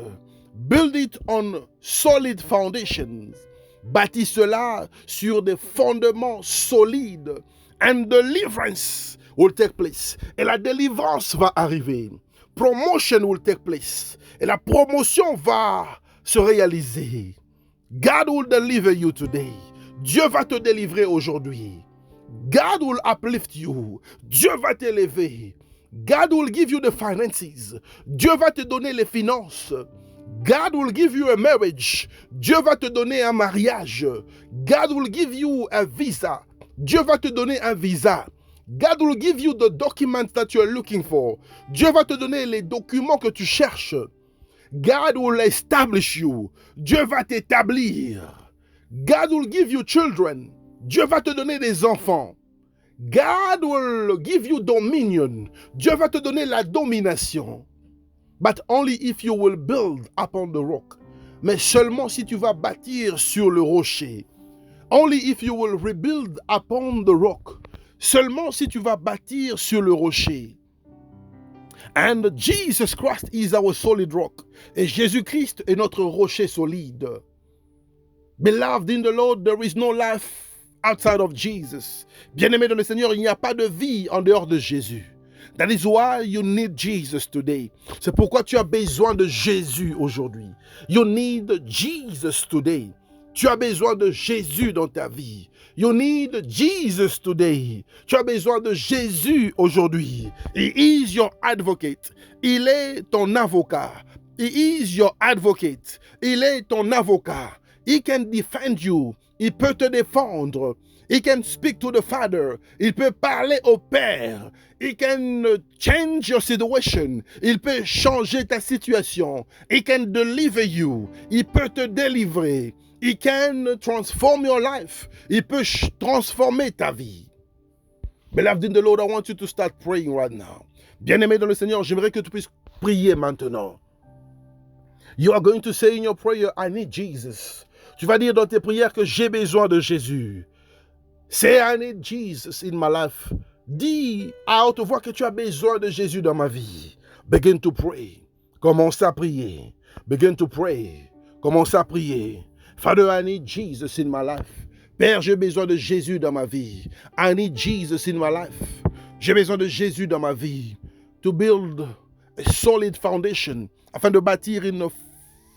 Build it on solid foundations. Bâtis cela sur des fondements solides. And deliverance will take place. Et la délivrance va arriver. Promotion will take place. Et la promotion va se réaliser. God will deliver you today. Dieu va te délivrer aujourd'hui. God will uplift you. Dieu va t'élever. God will give you the finances. Dieu va te donner les finances. God will give you a marriage. Dieu va te donner un mariage. God will give you a visa. Dieu va te donner un visa. God will give you the documents that you are looking for. Dieu va te donner les documents que tu cherches. God will establish you. Dieu va t'établir. God will give you children. Dieu va te donner des enfants. God will give you dominion. Dieu va te donner la domination. But only if you will build upon the rock. Mais seulement si tu vas bâtir sur le rocher. Only if you will rebuild upon the rock. Seulement si tu vas bâtir sur le rocher. And Jesus Christ is our solid rock. Et Jésus-Christ est notre rocher solide. Beloved in the Lord, there is no life outside of Jesus. Bien-aimé dans le Seigneur, il n'y a pas de vie en dehors de Jésus. That is why you need Jesus today. C'est pourquoi tu as besoin de Jésus aujourd'hui. You need Jesus today. Tu as besoin de Jésus dans ta vie. You need Jesus today. Tu as besoin de Jésus aujourd'hui. He is your advocate. Il est ton avocat. He is your advocate. Il est ton avocat. He can defend you. Il peut te défendre. He can speak to the Father. Il peut parler au Père. He can change your situation. Il peut changer ta situation. He can deliver you. Il peut te délivrer. He can transform your life. Il peut transformer ta vie. Beloved in the Lord, I want you to start praying right now. Bien-aimé dans le Seigneur, j'aimerais que tu puisses prier maintenant. You are going to say in your prayer, I need Jesus. Tu vas dire dans tes prières que j'ai besoin de Jésus. Say, I need Jesus in my life. Dis à haute voix que tu as besoin de Jésus dans ma vie. Begin to pray. Commence à prier. Begin to pray. Commence à prier. Father, I need Jesus in my life. Père, j'ai besoin de Jésus dans ma vie. I need Jesus in my life. J'ai besoin de Jésus dans ma vie. To build a solid foundation. Afin de bâtir une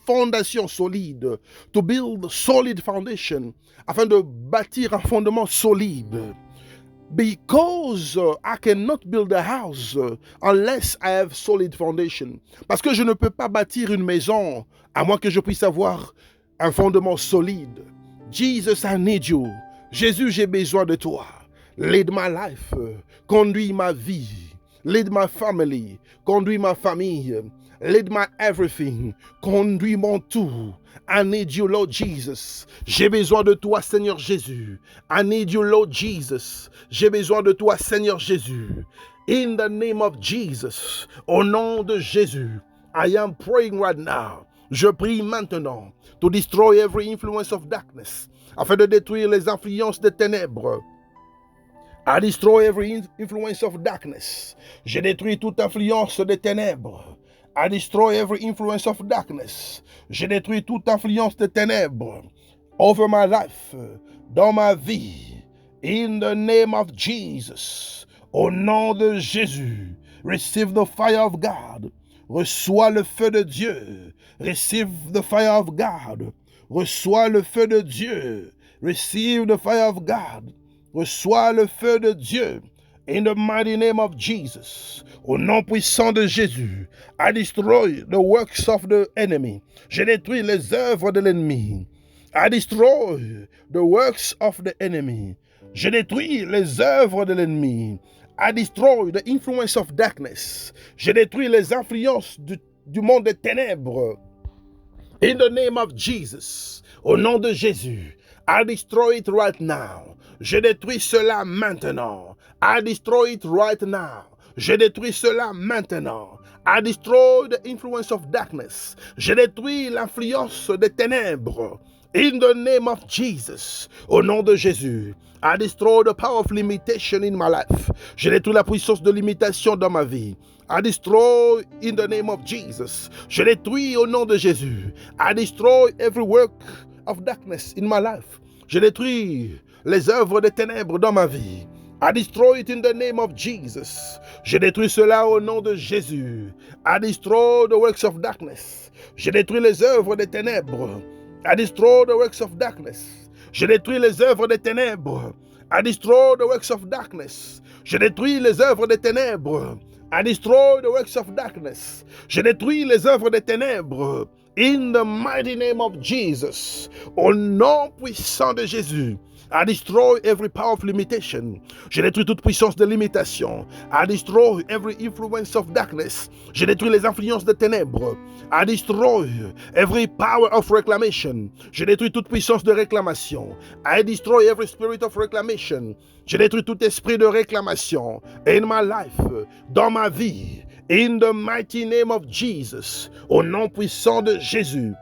fondation solide. To build solid foundation. Afin de bâtir un fondement solide. Because I cannot build a house unless I have solid foundation. Parce que je ne peux pas bâtir une maison à moins que je puisse avoir un fondement solide. Jesus, I need you. Jésus, j'ai besoin de toi. Lead my life. Conduis ma vie. Lead my family. Conduis ma famille. Lead my everything. Conduis mon tout. I need you, Lord Jesus. J'ai besoin de toi, Seigneur Jésus. I need you, Lord Jesus. J'ai besoin de toi, Seigneur Jésus. In the name of Jesus. Au nom de Jésus. I am praying right now. Je prie maintenant to destroy every influence of darkness, afin de détruire les influences des ténèbres. I destroy every influence of darkness. Je détruis toute influence des ténèbres. I destroy every influence of darkness. Je détruis toute influence des ténèbres over my life, dans ma vie. In the name of Jesus. Au nom de Jésus. Receive the fire of God. Reçois le feu de Dieu. Receive the fire of God. Reçois le feu de Dieu. Receive the fire of God. Reçois le feu de Dieu. In the mighty name of Jesus. Au nom puissant de Jésus. I destroy the works of the enemy. Je détruis les œuvres de l'ennemi. I destroy the works of the enemy. Je détruis les œuvres de l'ennemi. I destroy the influence of darkness. Je détruis les influences du monde des ténèbres. In the name of Jesus. Au nom de Jésus. I destroy it right now. Je détruis cela maintenant. I destroy it right now. Je détruis cela maintenant. I destroy the influence of darkness. Je détruis l'influence des ténèbres. In the name of Jesus. Au nom de Jésus. I destroy the power of limitation in my life. Je détruis la puissance de limitation dans ma vie. I destroy in the name of Jesus. Je détruis au nom de Jésus. I destroy every work of darkness in my life. Je détruis les œuvres des ténèbres dans ma vie. I destroy it in the name of Jesus. Je détruis cela au nom de Jésus. I destroy the works of darkness. Je détruis les œuvres des ténèbres. I destroy the works of darkness. Je détruis les œuvres des ténèbres. I destroy the works of darkness. Je détruis les œuvres des ténèbres. I destroy the works of darkness. Je détruis les œuvres des ténèbres. In the mighty name of Jesus. Au nom puissant de Jésus. I destroy every power of limitation. Je détruis toute puissance de limitation. I destroy every influence of darkness. Je détruis les influences des ténèbres. I destroy every power of reclamation. Je détruis toute puissance de réclamation. I destroy every spirit of reclamation. Je détruis tout esprit de réclamation. In my life, dans ma vie, in the mighty name of Jesus, au nom puissant de Jésus.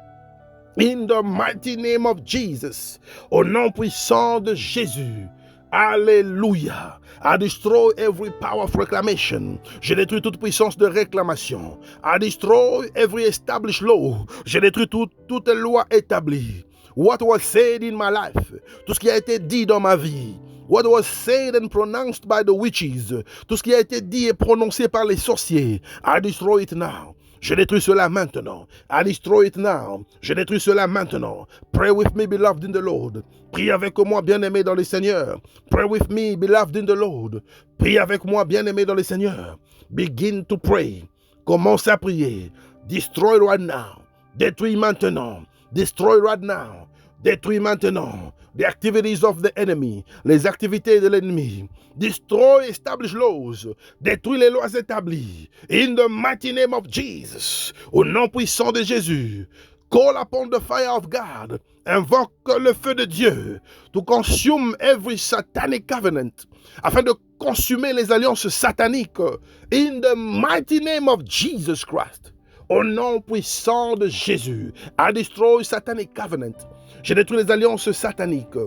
In the mighty name of Jesus, au nom puissant de Jésus. Alléluia. I destroy every power of reclamation. Je détruis toute puissance de réclamation. I destroy every established law. Je détruis toute loi établie. What was said in my life, tout ce qui a été dit dans ma vie. What was said and pronounced by the witches, tout ce qui a été dit et prononcé par les sorciers. I destroy it now. Je détruis cela maintenant. I destroy it now. Je détruis cela maintenant. Pray with me, beloved in the Lord. Prie avec moi, bien-aimé dans le Seigneur. Pray with me, beloved in the Lord. Prie avec moi, bien-aimé dans le Seigneur. Begin to pray. Commence à prier. Destroy right now. Détruis maintenant. Destroy right now. Détruis maintenant. The activities of the enemy, les activités de l'ennemi. Destroy established laws. Détruis les lois établies. In the mighty name of Jesus. Au nom puissant de Jésus. Call upon the fire of God. Invoque le feu de Dieu. To consume every satanic covenant. Afin de consumer les alliances sataniques. In the mighty name of Jesus Christ. Au nom puissant de Jésus. I destroy satanic covenant. Je détruis les alliances sataniques.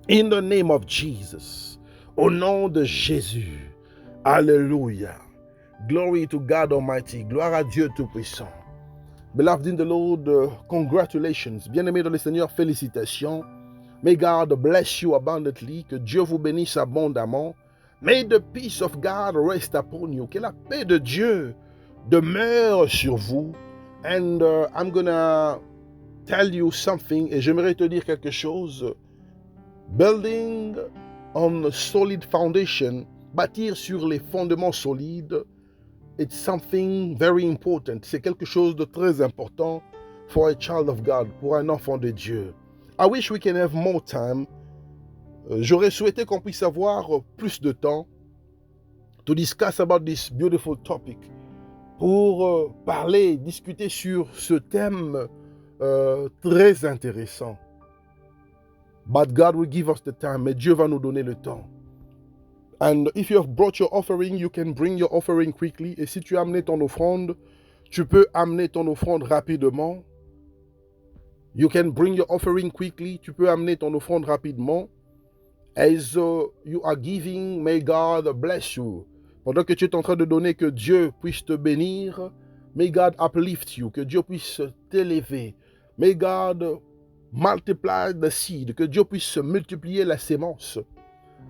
In the name of Jesus. Au nom de Jésus. Alléluia. Glory to God Almighty. Gloire à Dieu Tout-Puissant. Beloved in the Lord, congratulations. Bien-aimés dans le Seigneur, félicitations. May God bless you abundantly. Que Dieu vous bénisse abondamment. May the peace of God rest upon you. Que la paix de Dieu demeure sur vous. And I'm gonna tell you something, et j'aimerais te dire quelque chose. Building on a solid foundation, bâtir sur les fondements solides, it's something very important. C'est quelque chose de très important for a child of God, pour un enfant de Dieu. I wish we can have more time. J'aurais souhaité qu'on puisse avoir plus de temps to discuss about this beautiful topic, pour parler, discuter sur ce thème très intéressant. But God will give us the time. Mais Dieu va nous donner le temps. And if you have brought your offering, you can bring your offering quickly. Et si tu as amené ton offrande, tu peux amener ton offrande rapidement. You can bring your offering quickly. Tu peux amener ton offrande rapidement. As you are giving, may God bless you. Pendant que tu es en train de donner, que Dieu puisse te bénir. May God uplift you. Que Dieu puisse t'élever. May God multiply the seed. Que Dieu puisse multiplier la sémence.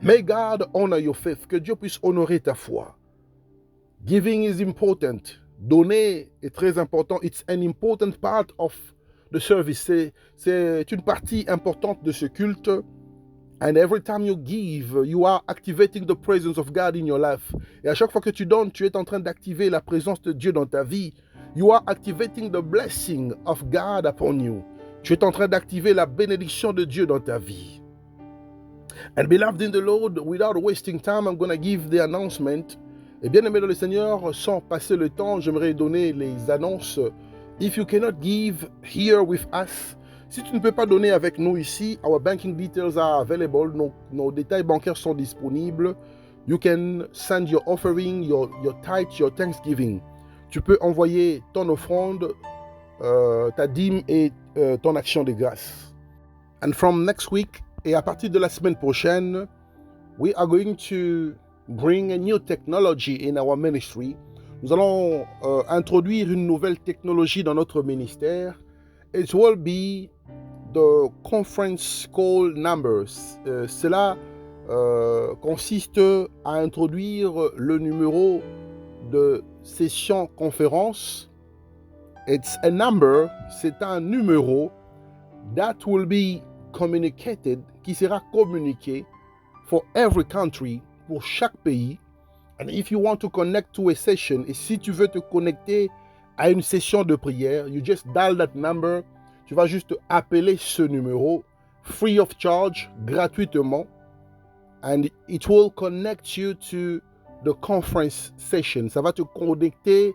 May God honor your faith. Que Dieu puisse honorer ta foi. Giving is important. Donner est très important. It's an important part of the service. C'est une partie importante de ce culte. And every time you give, you are activating the presence of God in your life. Et à chaque fois que tu donnes, tu es en train d'activer la présence de Dieu dans ta vie. You are activating the blessing of God upon you. Tu es en train d'activer la bénédiction de Dieu dans ta vie. And beloved in the Lord, without wasting time, I'm going to give the announcement. Et bien aimé dans le Seigneur, sans passer le temps, j'aimerais donner les annonces. If you cannot give here with us, si tu ne peux pas donner avec nous ici, our banking details are available. Nos détails bancaires sont disponibles. You can send your offering, your tithe, your thanksgiving. Tu peux envoyer ton offrande, ta dîme et ton action de grâce. And from next week, et à partir de la semaine prochaine, we are going to bring a new technology in our ministry. Nous allons introduire une nouvelle technologie dans notre ministère. It will be the conference call numbers. Cela consiste à introduire le numéro de session conférence. It's a number, c'est un numéro that will be communicated, qui sera communiqué for every country, pour chaque pays. And if you want to connect to a session, et si tu veux te connecter à une session de prière, you just dial that number. Tu vas juste appeler ce numéro free of charge, gratuitement. And it will connect you to the conference session. Ça va te connecter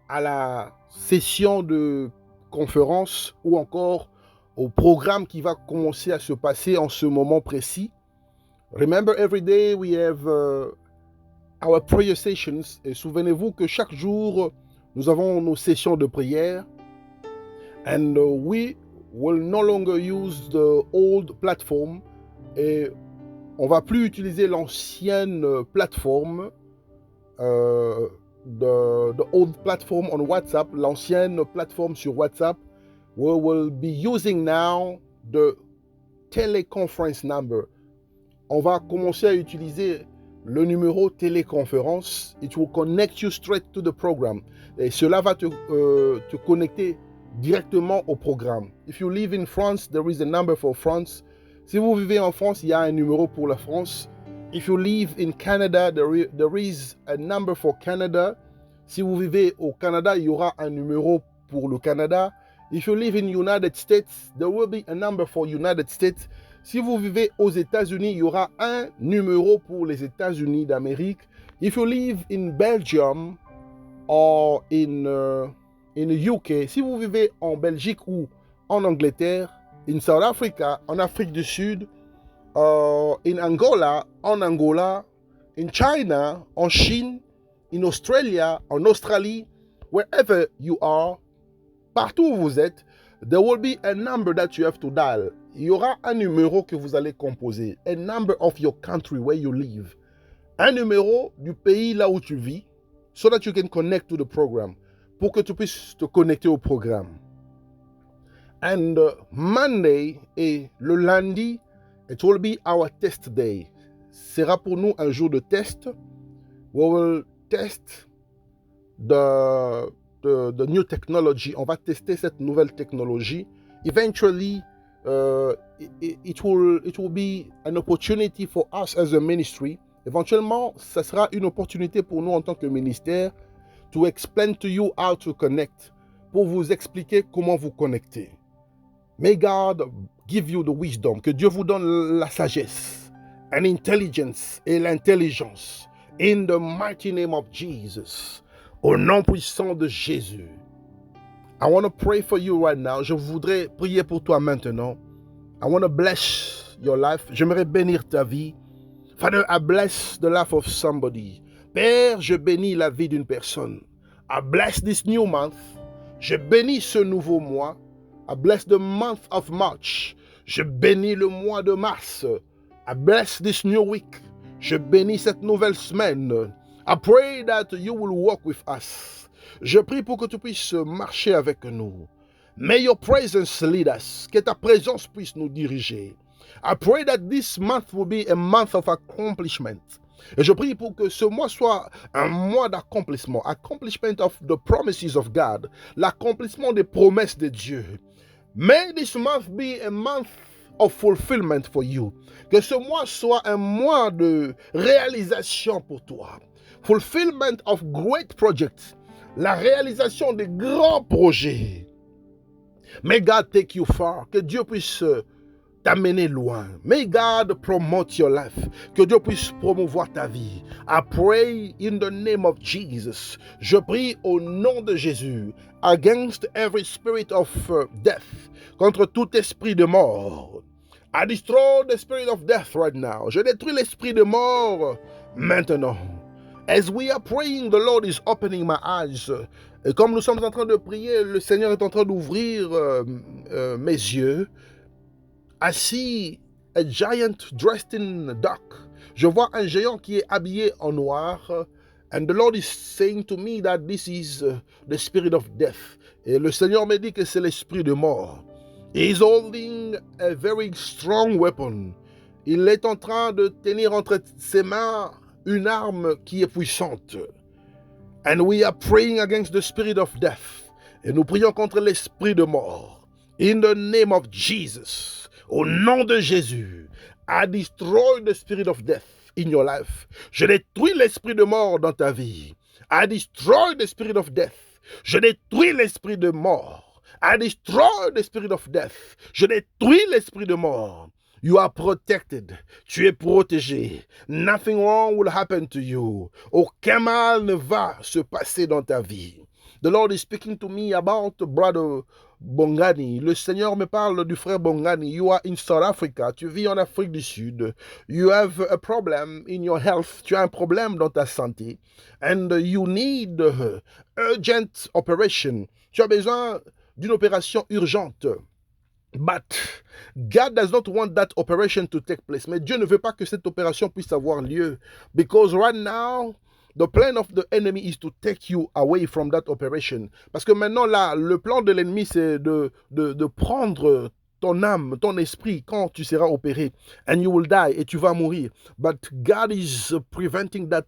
à la session de conférence ou encore au programme qui va commencer à se passer en ce moment précis. Remember, every day we have our prayer sessions. Et souvenez-vous que chaque jour, nous avons nos sessions de prière. And we will no longer use the old platform. Et on va plus utiliser l'ancienne plateforme, the old platform on WhatsApp, l'ancienne plateforme sur WhatsApp. We will be using now the teleconference number. On va commencer à utiliser le numéro téléconférence. It will connect you straight to the program. Et cela va te connecter directement au programme. If you live in France, there is a number for France. Si vous vivez en France, il y a un numéro pour la France. If you live in Canada, there is a number for Canada. Si vous vivez au Canada, il y aura un numéro pour le Canada. If you live in United States, there will be a number for United States. Si vous vivez aux États-Unis, il y aura un numéro pour les États-Unis d'Amérique. If you live in Belgium or in UK, si vous vivez en Belgique ou en Angleterre, in South Africa, en Afrique du Sud, in Angola, en Angola, in China, en Chine, in Australia, en Australie, wherever you are, partout où vous êtes, there will be a number that you have to dial. Il y aura un numéro que vous allez composer. A number of your country where you live. Un numéro du pays là où tu vis, so that you can connect to the program. Pour que tu puisses te connecter au programme. And Monday et le lundi, it will be our test day. Sera pour nous un jour de test. We will test the new technology. On va tester cette nouvelle technologie. Eventually, it will be an opportunity for us as a ministry. Éventuellement, ça sera une opportunité pour nous en tant que ministère to explain to you how to connect, pour vous expliquer comment vous connecter. May God give you the wisdom, que Dieu vous donne la sagesse, and intelligence et l'intelligence, in the mighty name of Jesus, au nom puissant de Jésus. I want to pray for you right now. Je voudrais prier pour toi maintenant. I want to bless your life. J'aimerais bénir ta vie. Father, I bless the life of somebody. Père, je bénis la vie d'une personne. I bless this new month. Je bénis ce nouveau mois. I bless the month of March. Je bénis le mois de mars. I bless this new week. Je bénis cette nouvelle semaine. I pray that you will walk with us. Je prie pour que tu puisses marcher avec nous. May your presence lead us. Que ta présence puisse nous diriger. I pray that this month will be a month of accomplishment. Et je prie pour que ce mois soit un mois d'accomplissement. Accomplishment of the promises of God. L'accomplissement des promesses de Dieu. May this month be a month of fulfillment for you. Que ce mois soit un mois de réalisation pour toi. Fulfillment of great projects. La réalisation des grands projets. May God take you far. Que Dieu puisse t'amener loin. May God promote your life. Que Dieu puisse promouvoir ta vie. I pray in the name of Jesus. Je prie au nom de Jésus. Against every spirit of death. Contre tout esprit de mort. I destroy the spirit of death right now. Je détruis l'esprit de mort maintenant. As we are praying, the Lord is opening my eyes. Et comme nous sommes en train de prier, le Seigneur est en train d'ouvrir mes yeux. I see a giant dressed in dark. Je vois un géant qui est habillé en noir. And the Lord is saying to me that this is the spirit of death. Et le Seigneur me dit que c'est l'esprit de mort. He is holding a very strong weapon. Il est en train de tenir entre ses mains une arme qui est puissante. And we are praying against the spirit of death. Et nous prions contre l'esprit de mort. In the name of Jesus. Au nom de Jésus. I destroy the spirit of death in your life. Je détruis l'esprit de mort dans ta vie. I destroy the spirit of death. Je détruis l'esprit de mort. I destroy the spirit of death. Je détruis l'esprit de mort. You are protected. Tu es protégé. Nothing wrong will happen to you. Aucun mal ne va se passer dans ta vie. The Lord is speaking to me about brother Bongani. Le Seigneur me parle du frère Bongani. You are in South Africa. Tu vis en Afrique du Sud. You have a problem in your health. Tu as un problème dans ta santé. And you need urgent operation. Tu as besoin d'une opération urgente. But God does not want that operation to take place. Mais Dieu ne veut pas que cette opération puisse avoir lieu. Because right now, the plan of the enemy is to take you away from that operation. Parce que maintenant, là, le plan de l'ennemi, c'est de prendre ton âme, ton esprit, quand tu seras opéré. And you will die, et tu vas mourir. But God is preventing that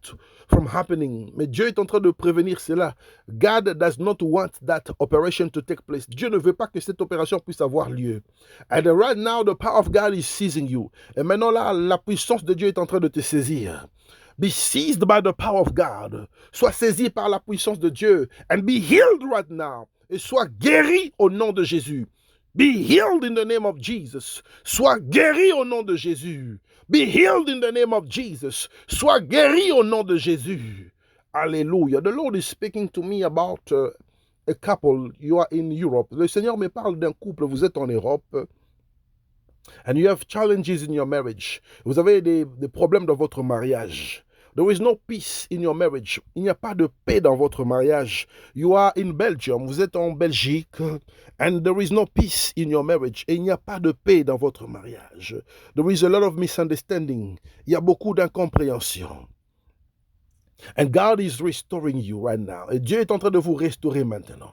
from happening. Mais Dieu est en train de prévenir cela. God does not want that operation to take place. Dieu ne veut pas que cette opération puisse avoir lieu. And right now, the power of God is seizing you. Et maintenant, là, la puissance de Dieu est en train de te saisir. Be seized by the power of God. Sois saisi par la puissance de Dieu. And be healed right now. Et sois guéri au nom de Jésus. Be healed in the name of Jesus. Sois guéri au nom de Jésus. Be healed in the name of Jesus. Sois guéri au nom de Jésus. Alléluia. The Lord is speaking to me about a couple. You are in Europe. Le Seigneur me parle d'un couple. Vous êtes en Europe. And you have challenges in your marriage. Vous avez des problèmes dans votre mariage. There is no peace in your marriage. Il n'y a pas de paix dans votre mariage. You are in Belgium. Vous êtes en Belgique. And there is no peace in your marriage. Et il n'y a pas de paix dans votre mariage. There is a lot of misunderstanding. Il y a beaucoup d'incompréhension. And God is restoring you right now. Et Dieu est en train de vous restaurer maintenant.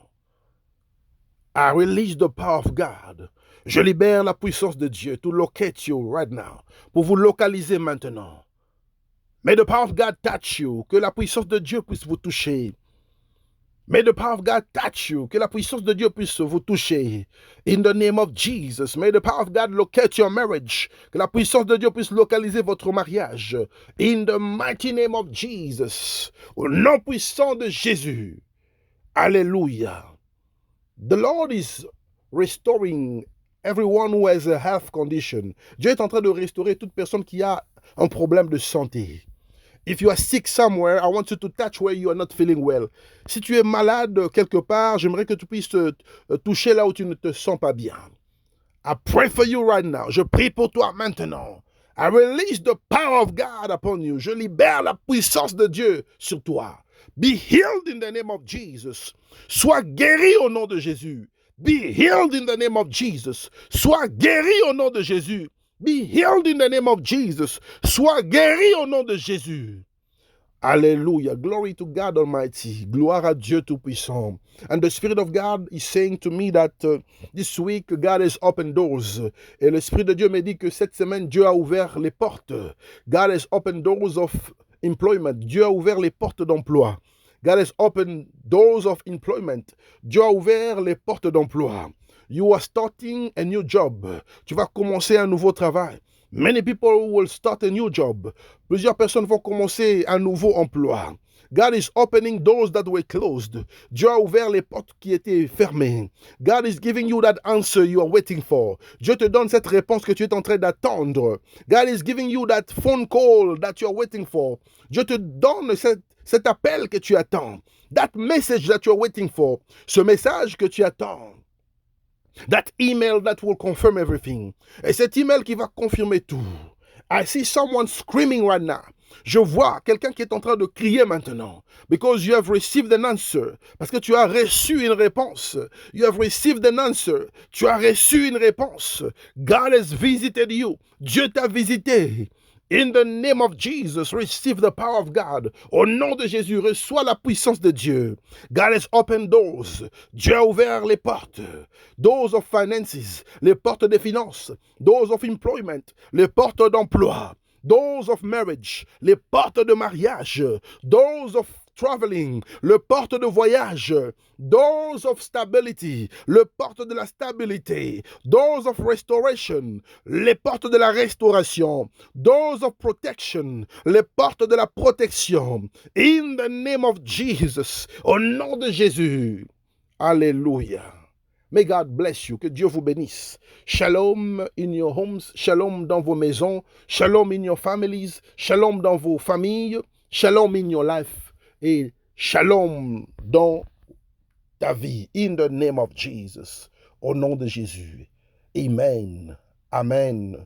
I release the power of God. Je libère la puissance de Dieu to locate you right now. Pour vous localiser maintenant. May the power of God touch you. Que la puissance de Dieu puisse vous toucher. May the power of God touch you. Que la puissance de Dieu puisse vous toucher. In the name of Jesus. May the power of God locate your marriage. Que la puissance de Dieu puisse localiser votre mariage. In the mighty name of Jesus. Au nom puissant de Jésus. Alléluia. The Lord is restoring everyone who has a health condition. Dieu est en train de restaurer toute personne qui a un problème de santé. If you are sick somewhere, I want you to touch where you are not feeling well. Si tu es malade quelque part, j'aimerais que tu puisses toucher là où tu ne te sens pas bien. I pray for you right now. Je prie pour toi maintenant. I release the power of God upon you. Je libère la puissance de Dieu sur toi. Be healed in the name of Jesus. Sois guéri au nom de Jésus. Be healed in the name of Jesus. Sois guéri au nom de Jésus. Be healed in the name of Jesus. Sois guéri au nom de Jésus. Hallelujah. Glory to God Almighty. Gloire à Dieu Tout-Puissant. And the Spirit of God is saying to me that this week God has opened doors. Et l'Esprit de Dieu me dit que cette semaine Dieu a ouvert les portes. God has opened doors of employment. Dieu a ouvert les portes d'emploi. God has opened doors of employment. Dieu a ouvert les portes d'emploi. You are starting a new job. Tu vas commencer un nouveau travail. Many people will start a new job. Plusieurs personnes vont commencer un nouveau emploi. God is opening doors that were closed. Dieu a ouvert les portes qui étaient fermées. God is giving you that answer you are waiting for. Dieu te donne cette réponse que tu es en train d'attendre. God is giving you that phone call that you are waiting for. Dieu te donne cet appel que tu attends. That message that you are waiting for. Ce message que tu attends. That email that will confirm everything. Et cet email qui va confirmer tout. I see someone screaming right now. Je vois quelqu'un qui est en train de crier maintenant. Because you have received an answer. Parce que tu as reçu une réponse. You have received an answer. Tu as reçu une réponse. God has visited you. Dieu t'a visité. In the name of Jesus, receive the power of God. Au nom de Jésus, reçois la puissance de Dieu. God has opened doors. Dieu a ouvert les portes. Doors of finances, les portes des finances. Doors of employment, les portes d'emploi. Doors of marriage, les portes de mariage. Doors of traveling, le porte de voyage. Doors of stability, le porte de la stabilité. Doors of restoration, les portes de la restauration. Doors of protection, les portes de la protection. In the name of Jesus, au nom de Jésus. Alléluia. May God bless you. Que Dieu vous bénisse. Shalom in your homes. Shalom dans vos maisons. Shalom in your families. Shalom dans vos familles. Shalom in your life. Et shalom dans ta vie. In the name of Jesus. Au nom de Jésus. Amen. Amen.